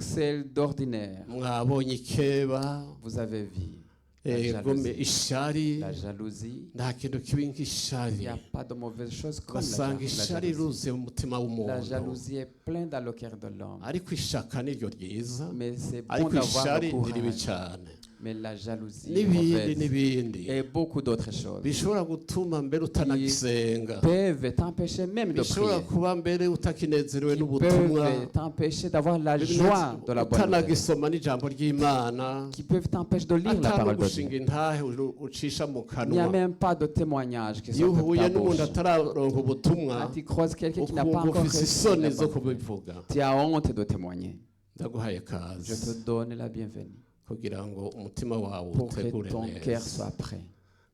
celles d'ordinaire. mwabonye ikeba Vous avez vu la gome jalousie. ishari La jalousie. nta kintu kibi Il nk'ishari n'y a pas de mauvaise chose comme ugasanga la ishari jalousie. iruzuye mu mutima La w'umuntu jalousie est pleine dans le cœur de l'homme. ariko ishaka niryo ryiza Mais c'est bon ariko d'avoir ishari le ni ribi courage. cyane Mais la jalousie n'ibindi mauvaise n'ibindi et beaucoup d'autres choses bishobora gutuma mbere utanagisenga, peuvent t'empêcher même de bishobora prier, kuba mbere utakinezerewe qui n'ubutumwa, peuvent t'empêcher d'avoir la joie de la bonne nouvelle, utanagisoma n'ijambo ry'Imana, qui peuvent t'empêcher de lire la parole de atanugushinga Dieu. intahe ucisha mu Il n'y a kanwa. même pas de témoignage qui Iyo sortent de uhuye ta n'umuntu bouche. atararonka ubutumwa, Quand tu croises quelqu'un qui n'a pas ukumva encore ufise reçu isoni la zo bonne nouvelle, kubivuga. tu as honte de témoigner. Ndaguhaye Je kazi te donne la bienvenue kugira ngo umutima wawe pour que utegure ton cœur neza, soit prêt.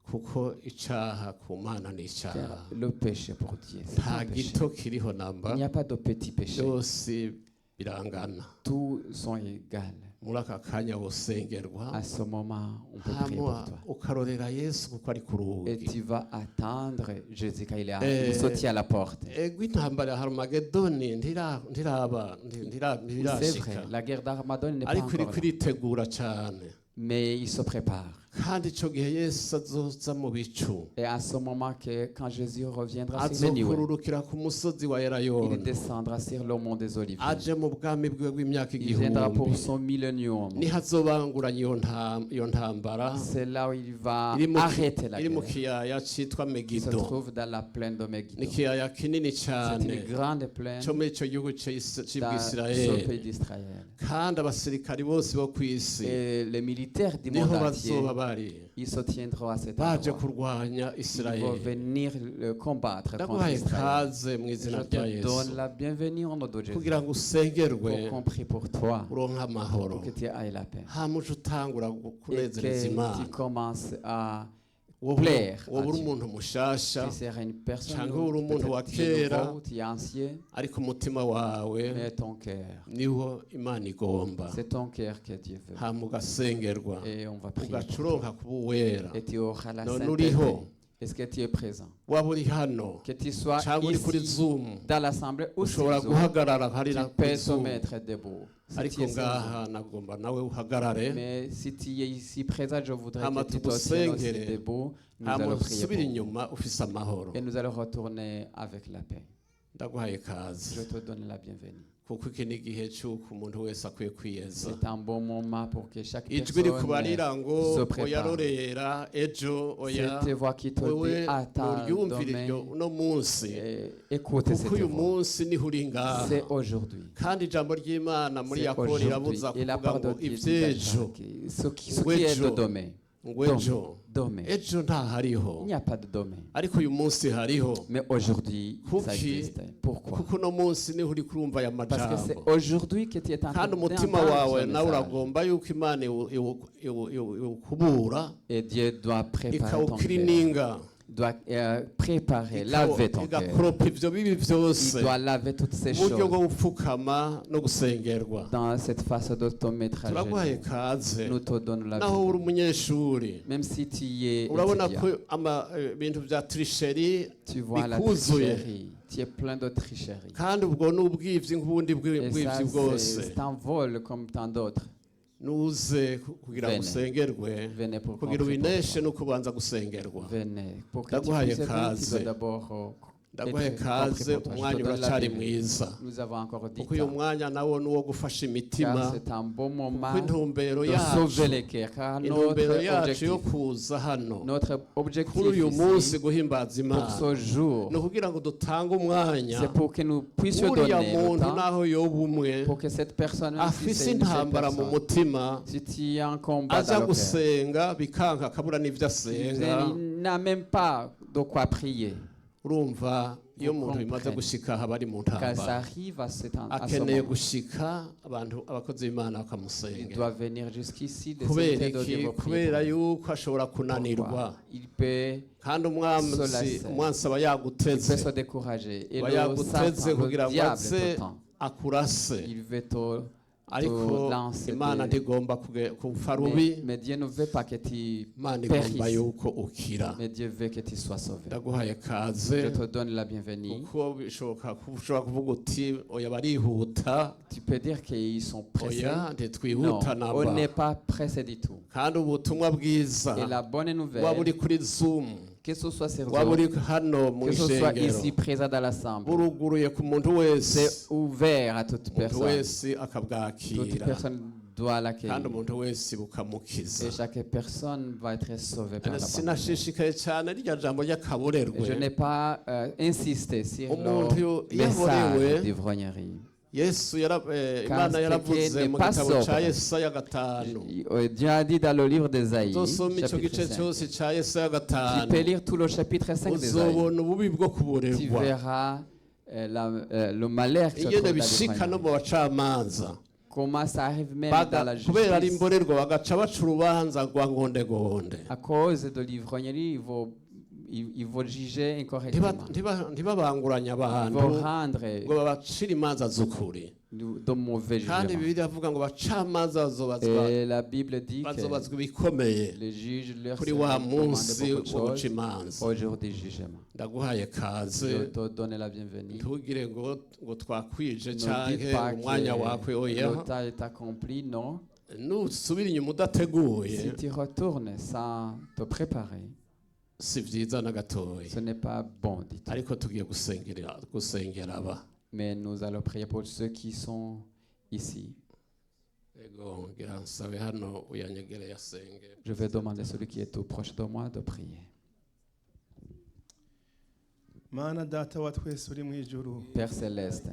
kuko icaha ku Mana ni icaha, Car le péché pour Dieu, c'est nta un péché. gito kiriho namba, Il n'y a pas de petits péchés. byose birangana. Tous sont égaux. Muri aka kanya wosengerwa, À ce moment, on peut prier pour hama toi. ukarorera Yesu kuko ari ku Et rugi. tu vas attendre Jésus quand il Eh, est sauté à la porte. Ego intambara ya Harumagedoni C'est ntirashika, vrai, la guerre d'Armageddon n'est pas ariko iri encore là. kuritegura cyane, Mais il se prépare. kandi ico gihe Yesu azoza mu bicu, Et à ce moment, quand Jésus reviendra sur les nuées, azokururukira ku musozi wa il Elayono, descendra sur le mont des Oliviers. aje mu bwami bwiwe bw'imyaka Il viendra pour igihumbi, son millénium. niho azobanguranya iyo ntambara C'est là où il va iri mu arrêter la iri mu guerre. kiyaya citwa Il se Megido. trouve dans la plaine de Ni Megiddo. ikiyaya kinini C'est cyane une grande plaine cyo muri ico gihugu dans ce pays c'Ibwisirayeli, d'Israël. kandi abasirikari bose bo ku isi Et les militaires du niho monde entier, bazoba bari ils se tiendront à cet baje endroit. kurwanya Ils vont Isirayeli. venir combattre contre Ndaguhaye Israël. kaze mu Je izina rya te Yesu donne la bienvenue au nom de Jésus. kugira ngo usengerwe, Pour qu'on prie pour toi, uronke amahoro, pour que tu aies la paix. hama uje utangura Et kunezereza que tu Imana. commences à Wowe plaire à wowe uri Dieu. umuntu mushasha, Tu seras une personne cyangwa uri umuntu wa peut-être tu es kera, nouveau, tu es ancien, ariko umutima wawe mais ton cœur, niwo Imana igomba, c'est ton cœur que Dieu veut. hama ugasengerwa, Et on va prier. ugaca uronka kuba uwera. Et tu auras la None sainteté. uriho, Est-ce que tu es présent? waba uri hano Que tu sois cyangwa uri kuri ici Zoom, dans l'assemblée ou sur ushobora Zoom, guhagarara harira tu kuri peux te Zoom, mettre debout. Si tu ariko es sur ngaha nagomba nawe uhagarare, Zoom. Mais si tu es ici présent, je voudrais Hama que tu te tiennes aussi tugusengere. debout. Nous hama allons prier usubire pour inyuma ufise amahoro. vous. Et nous allons retourner avec la paix. Ndaguhaye kaze, Je te donne la bienvenue. kuko iki ni igihe cy'uko umuntu wese akwiye kwiyeza. C'est un bon moment pour que chaque Ijwi rikubarira personne ngo se prépare. oya rorera ejo, oya Cette voix qui te wewe dit attends nuryumvire demain. iryo uno munsi, Écoute kuko cette uyu voix. munsi niho uri ngaha, C'est aujourd'hui. kandi ijambo ry'Imana muri C'est Yakobo aujourd'hui. rirabuza Et la kuvuga part de ngo Dieu dit ivy'ejo, ce qui est de demain. ngo ejo, Demain. ejo ntahariho, Il n'y a pas de demain. ariko uyu munsi hariho, Mais aujourd'hui, Kuki? ça existe. Pourquoi? kuko uno munsi niho uri kurumva aya Parce que c'est majambo, aujourd'hui que tu es en train kandi umutima d'entendre wawe ce nawe message. uragomba yuko Imana iwukubura, Et Dieu doit préparer ton cœur. ikawukirininga, Doit préparer, laver ton cœur. igakoropa ivyo bibi vyose, Il doit laver toutes ces uburyo bwo choses gupfukama no gusengerwa. dans cette phase de te mettre à Turaguhaye genoux. kaze, Nous te donnons la naho uri vie. umunyeshuri, Même si tu es urabona ko étudiant, ibintu vya trisheri tu vois la bikuzuye, tricherie. Tu es plein de tricherie. kandi ubwo n'ubwivyi nk'ubundi Et bwivyi ça, bwose. c'est un vol comme tant d'autres. Nuze kugira ngo Vene. usengerwe, Venez pour kugira qu'on prie pour ubineshe no kubanza gusengerwa. toi. Venez. Pour que tu Ndaguhaye puisses venir, tu kaze. dois d'abord Ndaguhaye être kaze, compris pour toi. Je umwanya te donne la uracari bienvenue. mwiza, Nous avons encore 10 kuko uyu temps. mwanya nawo ni uwo gufasha Car imitima, c'est un bon moment kuko intumbero de yacu sauver les cœurs. Car intumbero yacu yo objectif, kuza hano notre objectif kuri uyu munsi ici, guhimbaza pour Imana ce jour, ni ukugira ngo dutange umwanya c'est pour que nous puissions uriya donner le muntu temps naho yoba umwe pour que cette personne, même si afise c'est une seule intambara mu personne, mutima, si tu as un combat aza dans le cœur, gusenga bikanka akabura n'ivyo asenga. il n'a même pas de quoi prier. Urumva iyo umuntu bimaze comprenne. gushika haba ari mu Quand ça ntambara, arrive à ce akeneye moment, gushika abakozi b'Imana il bakamusengera. doit venir jusqu'ici, des Kubera serviteurs de iki? Dieu vont prier Kubera pour lui. yuko ashobora kunanirwa, Pourquoi? Il peut kandi umwansi Solase. aba se yaguteze, décourager. Et aba le yaguteze Satan, kugira le ngo diable, aze tout le temps, akurase, il veut te ariko lancer Imana des- ntigomba kupfa rubi, mais Dieu ne veut pas que tu Imana igomba périsses, yuko ukira. mais Dieu veut que tu sois sauvé. Ndaguhaye Je kaze, te donne la bienvenue. kuko bishoboka ko ushobora kuvuga uti oya barihuta, Tu peux dire qu'ils sont pressés. oya Non, ntitwihuta on n'est namba, pas pressé du tout. kandi ubutumwa bwiza Et la bonne waba nouvelle, uri kuri Zoom, que ce soit sur waba Zoom, uri hano mu que ce soit ishengero, ici présent dans l'assemblée, buruguruye ku muntu wese, c'est ouvert à toute umuntu personne. wese Toute akabwakira. personne doit kandi l'accueillir. umuntu wese bukamukiza. Et chaque personne va être sauvée par la parole. Sinashishikaye cyane rya jambo Je ry'akaburerwe. n'ai pas insisté sur Umuntu le yaborewe, message d'ivrognerie. Yesu Car Imana ce yaravuze qui n'est mu pas gitabo sobre. cya Yesaya 5. Dieu a dit dans le livre d'Ésaïe, Uzosoma icyo chapitre gice 5. cyose cya Yesaya Tu 5, peux lire tout le chapitre 5 d'Ésaïe. uzobona ububi bwo Tu kuburerwa. verras le malheur qui se Ingene trouve dans bishika no l'ivrognerie. mu bacamanza. Comment ça arrive même dans la Kubera ari justice. imborerwa bagaca baca urubanza rwa ngondegonde. À cause de l'ivrognerie, il faut juger incorrectement. Ntibabanguranye Il abantu faut rendre ngo babacire imanza z'ukuri. de mauvais Kandi jugements. Bibiliya avuga ngo bacamanza bazobazwa Et la Bible dit que bazobazwa ibikomeye les juges leur kuri seront wa demandés munsi beaucoup de wo guca choses imanza. au jour du jugement. Ndaguhaye kaze, Je te donne la bienvenue. ntugire ngo twakwije Ne dites canke pas umwanya wakwe que oya. le temps est accompli, non. Nusubira inyuma udateguye Si tu retournes sans te préparer, si vyiza na gatoya. ce n'est pas bon du tout. Ariko tugiye gusengera aba. Mais nous allons prier pour ceux qui sont ici. Ego ngira nsabe hano uyanyegereye asenge. Je vais demander à celui qui est tout proche de moi de prier. Mana data wa twese uri mu ijuru, Père céleste,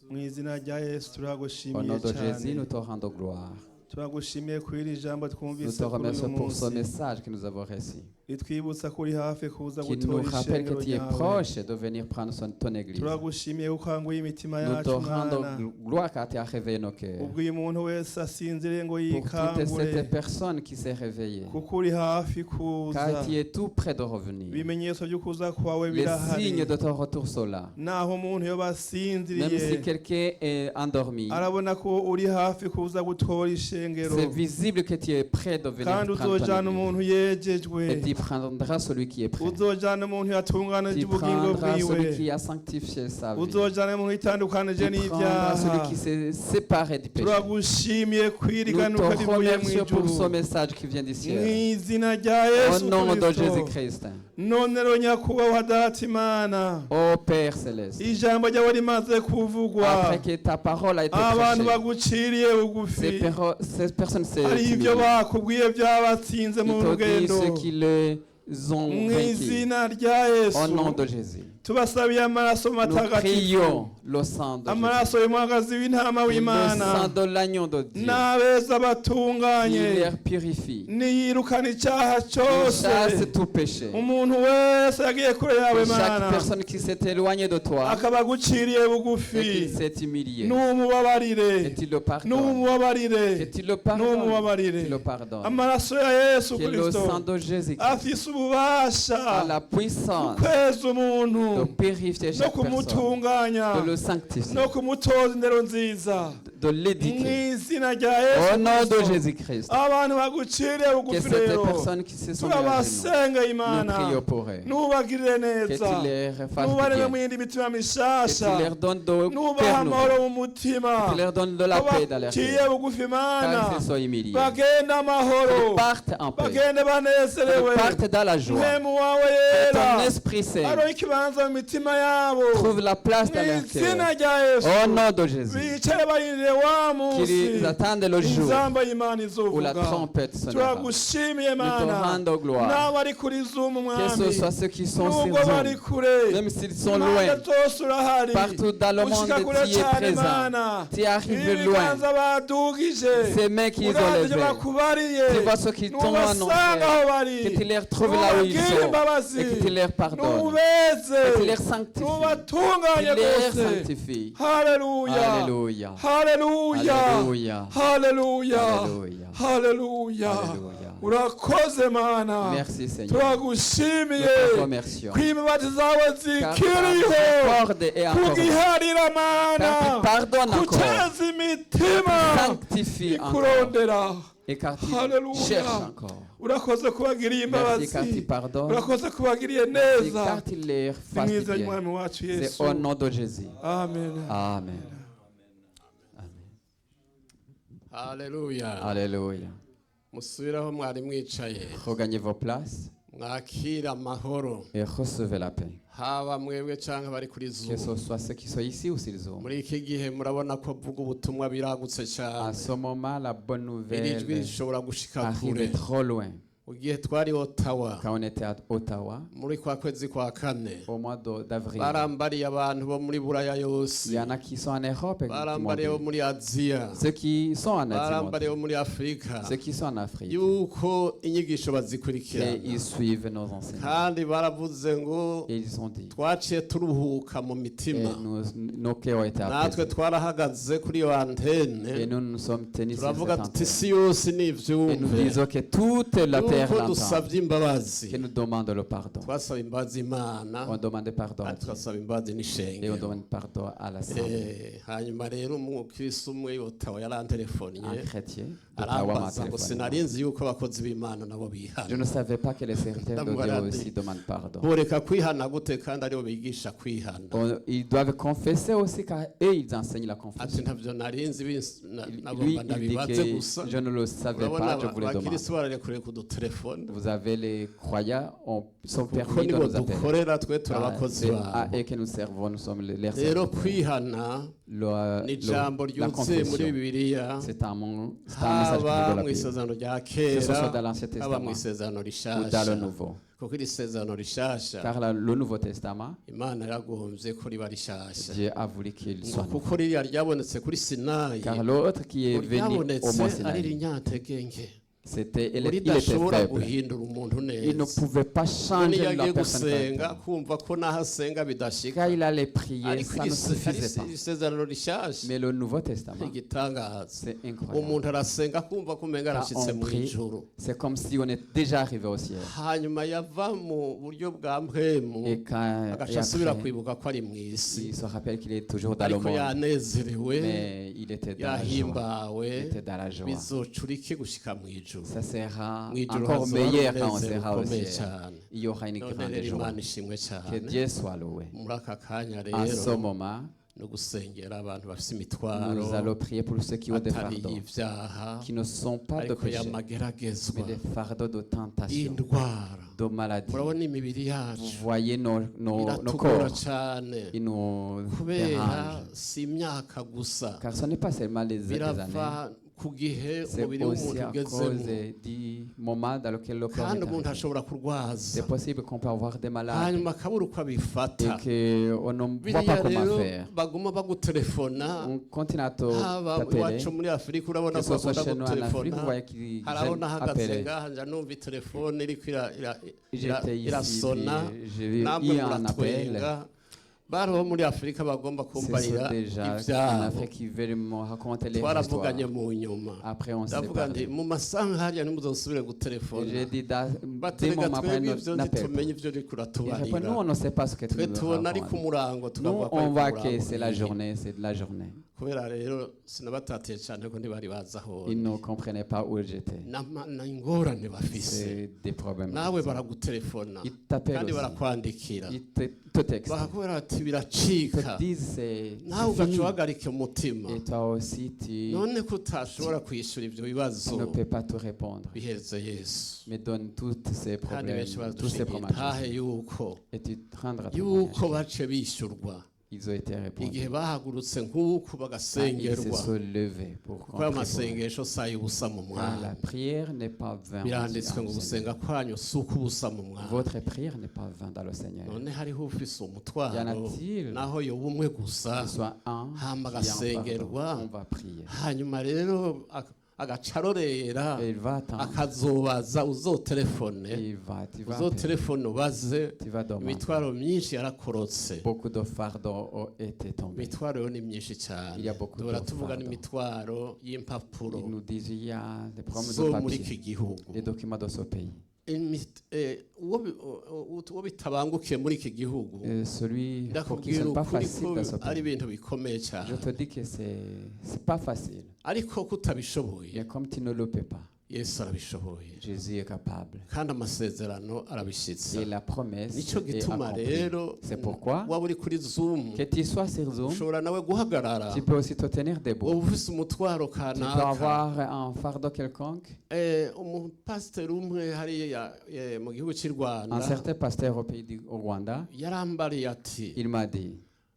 mu izina rya Yesu au turagushimiye nom de Jésus, cyane. nous te rendons gloire. Turagushimiye kuri iri jambo Nous twumvise te kuri uyu remercions pour ce munsi. message que nous avons reçu, Ritwibutsa ko uri hafi kuza qui nous gutora rappelle que ishengero tu es ryawe. proche de venir prendre ton église. Turagushimiye ukanguye imitima Nous te yacu rendons mwana. gloire car tu as réveillé nos cœurs. Ubwo uyu muntu wese asinzire ngo Pour toute yikangure, cette personne qui s'est réveillée, kuko uri hafi kuza. car tu es tout près de revenir. Ibimenyetso byo kuza kwawe Les birahari. signes de ton retour sont là. Naho umuntu yoba Même si asinziriye, quelqu'un est endormi, arabona ko uri hafi kuza gutora ishengero. c'est visible que tu es prêt de venir Kandi prendre uzojana ton umuntu église. yejejwe. Et tu prendras celui qui est prêt. Uzojana umuntu yatunganije Tu ubugingo prendras celui bwiwe. qui a sanctifié sa vie. Uzojana umuntu itandukanije Tu prendras celui n'ibyaha. qui s'est séparé du péché. Turagushimiye Nous kwiriganuka te rivuye mu remercions pour ce ijuru. message qui vient du Mu ciel. izina rya Au Yesu nom de Kristo. Jésus-Christ. None rero nyakubahwa data Imana, Ô Père céleste, ijambo ryawe rimaze kuvugwa, après que ta parole a été abantu prêchée, baguciriye bugufi, ces personnes s'est hari ibyo bakubwiye byabatsinze mu Ils te disent rugendo. ceux qui les ont Mu vaincus. izina rya Au nom Yesu de Jésus. tubasabiye amaraso Nous matagatifu, prions le sang de Jésus. amaraso y'umwagazi w'intama Le sang w'Imana, de l'agneau de Dieu n'abeza qui batunganye, les purifie. niyirukana icyaha Qui cyose. chasse tout péché. Umuntu wese yagiye kure yawe Et chaque Mana, personne qui s'est éloignée de toi akaba aguciriye et bugufi, qui s'est humiliée, n'umubabarire, que tu le pardonnes. Que n'umubabarire, tu le pardonnes. Que tu n'umubabarire. le pardonnes. Amaraso ya Yesu Que le Kristo sang de Jésus-Christ afise ububasha a la puissance kweza de umuntu purifier no chaque personne, kumutunganya de le sanctifier, no kumutoza indero nziza de mu l'éduquer. izina rya Au Yesu nom de Kristo. Jésus-Christ. Abantu baguciriye Que bugufi ces rero personnes qui se sont mis à genoux, turabasenga nous Imana, prions pour eux. nubagirire Que neza, tu les fasses du nubareme bien. mu yindi mitima Que tu mishasha, leur donnes de nubaha cœur amahoro nouveau. mu mutima, Que tu leur donnes de la paix dans leur baciye cœur. bugufi Imana, Car ils soient humiliés. bagende amahoro, Qu'ils partent en paix. bagende banezerewe, Qu'ils partent dans la joie. mpemu wawe Que yera ton Esprit Saint aronke ikibanza mu mitima yabo, trouve la place dans mu leur izina cœur. rya Yesu, Au nom de Jésus. bicare barindire wa munsi Qu'ils attendent le jour inzamba y'Imana où la izovuga. trompette sonnera. Turagushimiye Nous te Mana, rendons gloire. n'abari kuri Zoom Que ce mwami, soit ceux qui sont sur nubwo bari Zoom, kure, même s'ils sont impande loin, zose urahari, partout dans le monde, ushika kure tu es cyane présent. Mana, Tu es arrivé loin. ibiganza badugije, Ces mains qu'ils ont urazi ibyo levées, bakubariye, tu vois ceux qui t'ont nubasanga annoncé, aho bari, que tu les retrouves là où ils nubagire sont, imbabazi, et que tu les pardonnes, nubeze, que tu les sanctifies, nubatunganye que tu les rwose. sanctifies. Haleluya, Alléluia. haleluya, Alléluia. haleluya, Alléluia. haleluya. Alléluia. Urakoze Mana, Merci Seigneur. turagushimiye Nous te remercions. ko imbabazi zawe Car ta zikiriho, miséricorde est encore là. kugiharira Mana, Car tu pardonnes encore. kuteza imitima Sanctifie encore. ikurondera. Et car tu Haleluya. cherches encore. Urakoze kubagiriye Merci car tu imbabazi, pardonnes. urakoze kubagiriye Et neza. car tu les Ni fasses mu du izina bien. ry'umwami wacu C'est Yesu, au nom de Jésus. amen. Amen. Haleluya. Alléluia. Musubiraho mwari mwicaye. Regagnez vos places. mwakira amahoro et recevez la paix. haba mwebwe cyangwa bari kuri Que Zoom. ce soit ceux qui sont ici ou s'ils ont. Muri iki gihe murabona ko vuga ubutumwa biragutse À cyane. ce moment, la bonne Iri nouvelle jwi rishobora gushika kure. arrive trop loin. Mu gihe twari Ottawa Quand on était à Ottawa, muri kwa kwezi kwa kane au mois d'avril, barambariye abantu bo muri Buraya il yose, y en a qui sont en Europe et qui m'ont barambariye bo dit. muri Aziya, Ceux qui sont en Asie, barambariye m'ont bo muri Afurika, dit. Ceux qui sont en Afrique, yuko inyigisho et bazikurikirana. ils suivent nos enseignements. Kandi baravuze ngo Et ils ont dit, twaciye turuhuka mu et mitima, nos cœurs ont été natwe apaisés. twarahagaze kuri iyo Et antene nous nous sommes tenus sur turavuga cette tuti antenne. isi yose Et nous nivyumve disons que toute la terre yuko l'entend, dusabye imbabazi, que nous demandons le pardon. twasaba imbabazi Imana On demande pardon à kandi Dieu. twasaba imbabazi Et on n'ishengero. demande pardon à l'Assemblée. Hanyuma rero umukristo umwe Ottawa yarantelefoniye Un chrétien d'Ottawa m'a arambaza ngo téléphoné. sinari nzi yuko abakozi b'Imana nabo Je bihana. ne savais pas que les serviteurs de Dieu Ndamubwira aussi nti, demandent pardon. boreka kwihana gute kandi aribo bigisha kwihana. Ils doivent confesser aussi car eux ils enseignent la Ati confession. ntabyo nari nzi Lui, nagomba il dit ndabibaze gusa. que je ne le savais Urabona pas, je vous le demande. abakristo bararekure kudutelefone Vous avez les croyants, sont kuko permis de nibo nous appeler. dukorera twe turi Ah, abakozi c'est à babo. eux que nous servons, nous sommes les Rero serviteurs. kwihana ni ijambo La ryuzuye muri confession, Bibiliya, c'est un message qui nous haba donne la mu Bible. isezerano rya Que ce soit kera dans l'Ancien haba mu Testament isezerano ou dans le rishasha. Nouveau. Kuko iri sezerano rishasha Car le Nouveau Testament, Imana yaragombye ko riba rishasha. Dieu a voulu qu'il soit nouveau. Kuko ririya ryabonetse kuri Sinayi Car l'autre qui est venu au ryabonetse Mont ari Sinaï, rinyantege c'était, il était ridashobora faible. guhindura umuntu Il ne neza. pouvait pas None changer iyo la agiye personne. gusenga correctement. kumva ko naho asenga bidashika, Quand il allait prier, ariko ça ne suffisait pas. iri sezerano rishasha Mais le Nouveau Testament, igitangaza, c'est incroyable. umuntu arasenga kumva ko umenga Quand arashitse on mu prie, ijuru, c'est comme si on est déjà arrivé au ciel. hanyuma yava mu buryo bwa mpwemu Et quand et agaca asubira après, kwibuka ko ari mu isi, il se rappelle qu'il est toujours dans le ariko monde. yanezerewe, Mais il était dans la joie. yahimbawe, Il était dans la joie. bizocura iki gushika mu ijuru. Ça sera Mu ijuru encore hazoba meilleur quand on umunezero sera au ukomeye ciel. cyane. Il y aura une None grande rero joie. Imana ishimwe Que cyane. Dieu soit loué. Muri aka kanya En ce rero moment, no gusengera abantu bafite imitwaro nous allons prier pour ceux qui ont des atari fardeaux, ibyaha qui ne sont pas de ariko péché, yamageragezwa mais des fardeaux de tentation, y'indwara. de maladie. Murabona imibiri Vous yacu voyez nos iratugora corps, cyane ils nous kubera dérangent. si imyaka gusa, Car ce n'est pas seulement les années, birava ku gihe c'est umubiri aussi w'umuntu à cause ugezemo, du moment dans lequel le corps kandi est umuntu arrivé. ashobora kurwaza C'est possible qu'on peut avoir des malades hanyuma akabura uko et abifata. qu'on ne voit Biriya pas comment rero faire. baguma bagutelefona, On continue à haba t'appeler. iwacu muri Afurika urabona Que ko ce soit bakunda chez nous en Afrique, vous gutelefona. voyez qu'ils Hari aho aiment nahagaze appeler. ngaha nja numva telefone iriko J'étais ici, irasona, puis j'ai namwe eu un appel. muratwenga. Bariho muri Afurika bagomba Ce sont kumbarira déjà en ibyabo, Afrique qui veulent me raconter les twaravuganye histoires. mu nyuma, Après, on s'est ndavuga nti parlé. mu masaha hariya nimuzosubire gutelefona, J'ai dit, dès baterega mon après twebwe ivyo n'appel. ntitumenye ivyo uriko Il répond, nous, uratubarira, on ne sait pas ce que tu twe nous tubona ari ku racontes. murango Nous, tukavuga ko on ari voit ku que murango c'est la nyine. journée, c'est de la journée. Kubera rero sinabatatiye cyane ko ntibari bazi aho Ils ne comprenaient pas où j'étais. na ingorane bafise, C'est des problèmes. nawe baragutelefona Ils t'appellent kandi aussi. barakwandikira, Ils te textent. bakakubwira bati Ils biracika, te disent c'est nawe fini. ugaca uhagarika umutima. Et toi aussi, tu None ko utashobora kwishyura ibyo bibazo, ne peux pas te répondre. bihereze Yesu. Mais donne tous ces Kandi problèmes, benshi tous ces baradushingiye problèmes. ntahe yuko Et tu te rendras yuko bace bishyurwa Ils ont été répondus. igihe bahagurutse nk'uko Quand ils se bagasengerwa, sont levés pour kuko ayo comprendre. masengesho si ay'ubusa mu La mwami. prière n'est pas vain. Biranditswe ngo au gusenga Seigneur. kwanyu si ukubusa mu mwami. Votre prière n'est pas vain dans le Seigneur. None hariho ufise Y en umutwaro a-t-il naho yoba umwe gusa, que soit un hamba qui est en agasengerwa, pardon, on va prier. hanyuma rero agaca arorera, Et il va attendre. akazobaza uzotelefone, Et tu vas appeler. uzotelefone ubaze, Tu vas demander. imitwaro myinshi yarakorotse. Beaucoup de fardeaux ont été tombés. Imitwaro yo ni myinshi cyane, Il y a beaucoup de duhora tuvuga fardeaux. n'imitwaro y'impapuro Ils nous disent il y a des problèmes zo de muri papier, iki gihugu. des documents de ce pays. Uwo bitabangukiye muri iki gihugu, Celui pour qui ce ndakubwira n'est pas ukuri facile ko dans ce ari pays. ibintu bikomeye cyane, Je te dis que c'est pas facile. ariko ko utabishoboye Mais comme tu ne le peux pas, Yesu arabishoboye Jésus est capable. kandi amasezerano arabishitsa Et la promesse nico est gituma accomplie. rero C'est pourquoi, waba uri kuri Zoom que tu sois sur Zoom, ushobora nawe guhagarara tu peux aussi te tenir wowe debout. ufise umutwaro Tu peux kanaka avoir un fardeau quelconque. umupasiteri umwe hariya mu gihugu cy'u Un Rwanda certain pasteur au Rwanda, yarambariye ati il m'a dit,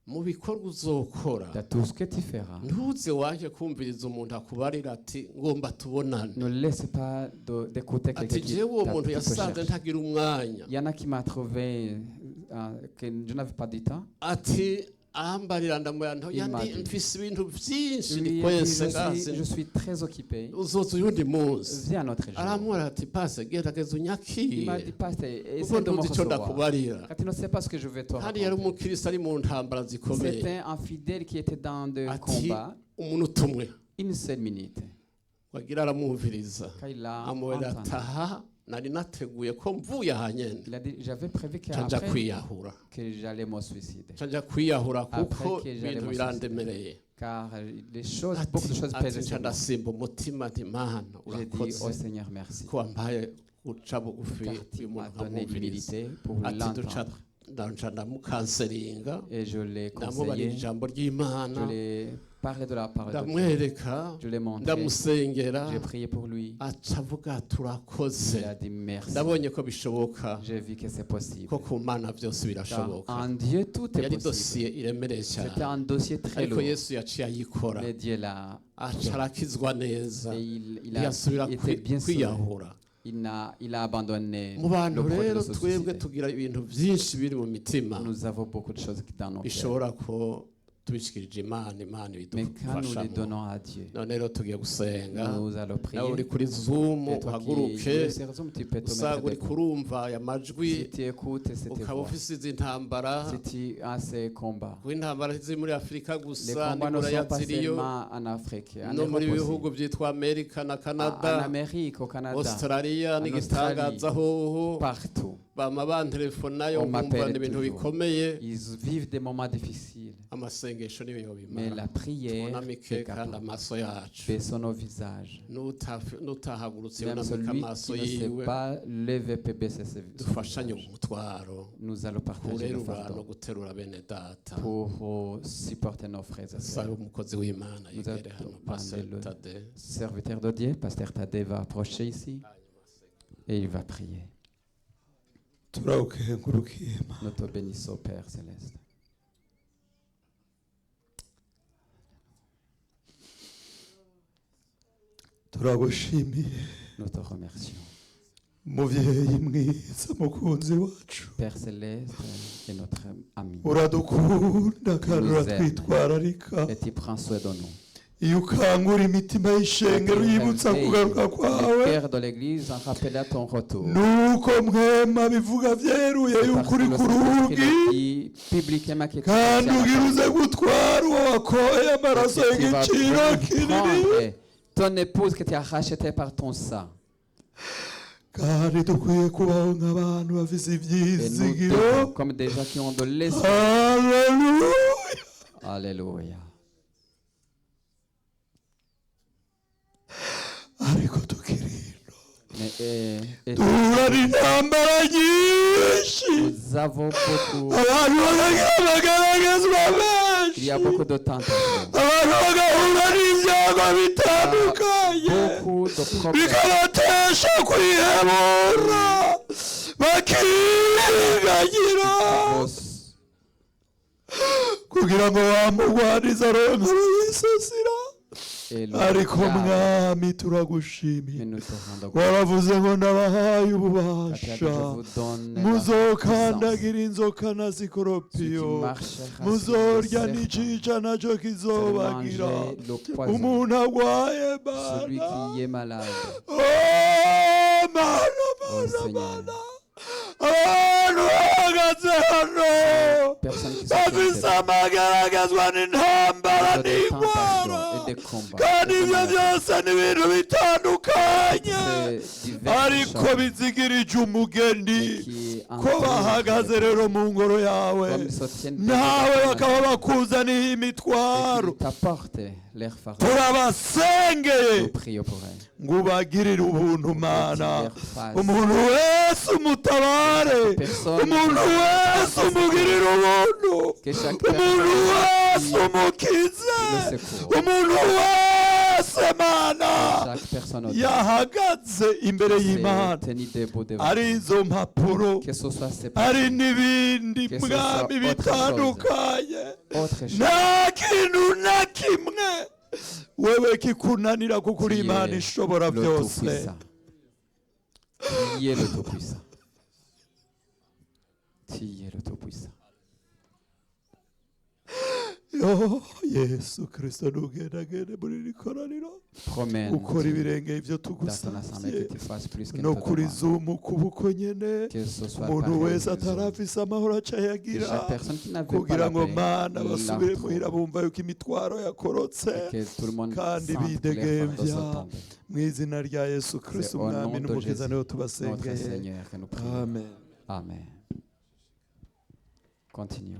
mu bikorwa uzokora dans tout ce que tu feras, ntuze waje kumviriza umuntu akubarira ati ngomba tubonane ne laisse pas d'écouter quelqu'un ati jewe uwo muntu qui te yasanze cherche. ntagira umwanya Il y en a qui m'a trouvé que je n'avais pas du temps. ati ahambarira ndamuyanto Il m'a yandi dit. mfise ibintu byinshi Oui, nikwese je ngazi suis très occupé. uzoza uyundi munsi Viens un autre jour. aramubwira ati pase gerageza Il m'a unyakire dit, pasteur, kuko essaie de me ntuzi icyo recevoir. ndakubarira Quand tu ne sais pas ce que je vais te kandi yari raconter. umukirisi ari mu ntambara zikomeye C'était un fidèle qui était dans de ati combat. umuntu umwe Une seule minute. wagira aramwumviriza Quand il a amubwira entendu, ataha nari nateguye ko mvuye aha nyene il a dit, j'avais prévu nja qu'après kwiyahura que j'allais me suicider. nja kwiyahura kuko Après que j'allais ibintu me birandemereye Car les choses, beaucoup de choses pèsent ati sur nca moi. ndasimba umutima nti mana J'ai dit urakoze au Seigneur merci. ko wampaye guca bugufi Car tu uyu m'as muntu donné nkamwumviriza l'humilité pour ati duca l'entendre. nca ndamukanseringa Et je l'ai ndamubarira conseillé. ijambo ry'imana Je l'ai parlé de la parole de Dieu. ndamwereka Je l'ai montré. ndamusengera J'ai prié pour lui. aca avuga turakoze Il a dit merci. ndabonye ko bishoboka J'ai vu que c'est possible. ko ku mana byose Car birashoboka en Dieu, tout est yari possible. dosiye iremereye C'était cyane un dossier très ariko lourd. yesu yaciye ayikora Mais Dieu l'a. aca arakizwa neza Et il a ntiyasubira été bien sauvé. kwiyahura Il a abandonné mu bantu le projet de rero se twebwe suicider. tugira ibintu byinshi biri mu mitima Nous avons beaucoup de choses dans nos cœurs. bishobora ko tubishikirije imana Mais quand nous les idufashamo donnons à Dieu, none rero tugiye gusenga nous allons nawe uri prier. kuri zoom Et toi qui uhaguruke es sur Zoom, tu peux te usanga mettre uri debout. kurumva aya majwi Si tu écoutes cette ukaba voix, ufise izi ntambara si tu as ces combats, kuko intambara ziri muri afurika les gusa combats ne n'ibura sont pas ziriyo seulement en Afrique, en no muri Europe bihugu aussi, byitwa amerika na en canada Amérique, au Canada, australia en n'igitangaza hoho partout. bama bantelefona yo On nkumva m'appelle n'ibintu toujours. bikomeye Ils vivent des moments difficiles, amasengesho niyo mais bimara la prière tunamike est kandi capable. amaso yacu Baissons nos visages. n'utahagurutse Même yunamika celui amaso qui ne yiwe sait pas lever peut baisser ses dufashanye visages. umutwaro Nous allons partager le kurerura no fardeau guterura bene data pour supporter nos frères et sabe sœurs. umukozi w'imana Nous yegere hano allons pastor demander le Tade serviteur de Dieu, Pasteur Tadé, va approcher ici et il va prier. turawukengurukiye Mana. Nous te bénissons, Père Céleste. turagushimiye Nous te remercions. muvyeyi mwiza mukunzi wacu Père Céleste est notre ami. uradukunda kandi uratwitwararika Et tu prends soin de nous. iyo ukangura imitima y'ishengero yibutsa kugaruka Le kwawe cœur de l'Église en rappela ton retour. nuko mwema bivuga vyeruye Parce yuko que uri le ku Saint-Esprit rugi le dit publiquement que tu kandi es ugira uze gutwara uwo wakoye amaraso tu vas y'igiciro kinini prendre ton épouse que tu as rachetée par ton sang. kandi dukwiye kubaho nk'abantu bafise Et nous ivyizigiro devons, comme des gens qui ont de l'espoir. haleluya Alléluia. ariko tukiri ino Mais, et duhura n'intambara nyinshi nous avons beaucoup, abantu bagaragazwa il y benshi a beaucoup de tentations, abantu bagahura n'ibyago bitandukanye beaucoup de problèmes. bikabatesha kwihebura bakigagira kugira ngo wamugwanize aronke abiyisasira Et le ariko diable, mwami mais turagushimiye nous te rendons gloire. waravuze ngo ndabahaye Car tu as dit, ububasha je vous donne la puissance. muzokandagira inzoka na Celui qui sikoropiyo marchera sur muzorya le serpent, n'icica nacyo celui kizobagira manger le poison, umuntu arwaye celui mana qui est malade. Oh, mana Oh mana Seigneur, mana abantu bahagaze hano personne qui se bafise trompe. amagaragazwa n'intambara intambara de tentation n'indwara et des combats. kandi et des ibyo maladies. byose ni ibintu bitandukanye C'est diverses ariko choses, bizigirije umugeni mais qui ko entraînent bahagaze les rero mu ngoro yawe comme ils soutiennent des nawe personnes bakaba bakuzaniye et imitwaro qu'ils t'apportent leur fardeau. turabasengeye Nous prions pour elles. ngo ubagirire ubuntu mana Leur face. umuntu wese umutabare Personne umuntu wese umugirire ubuntu que chaque umuntu wese personne umukize le secours. umuntu wese mana Chaque personne au yahagaze imbere y'imana tenu debout devant ari izo mpapuro que ce soit ces ari n'ibindi Que ce mwami soit autre bitandukanye autre chose. nta kintu na kimwe wewe kikunanira kuko uri imana ishobora Le byose Tout-Puissant. Qui est le Tout-Puissant? Qui est le Tout-Puissant? yo yesu kirisito ntugendagende muri iri koraniro Promène ukora ibirenge ibyo dans ton assemblée tugusabye que tu fasses plus que no nous te kuri demandons. zumu kubuko nyene Que ce soit umuntu pareil wese aux autres. atarafise amahoro aca Que yagira chaque personne qui n'avait pas kugira la ngo paix, mana il la basubire muhira retrouve. bumva yuko imitwaro yakorotse Et que tout le monde kandi sente que les fardeaux bidegembya sont tombés. mu izina rya yesu kirisito au umwami nom de n'umukiza Jésus, niwe Notre tubasengeye Seigneur, que nous prions. amen Amen. Continuez.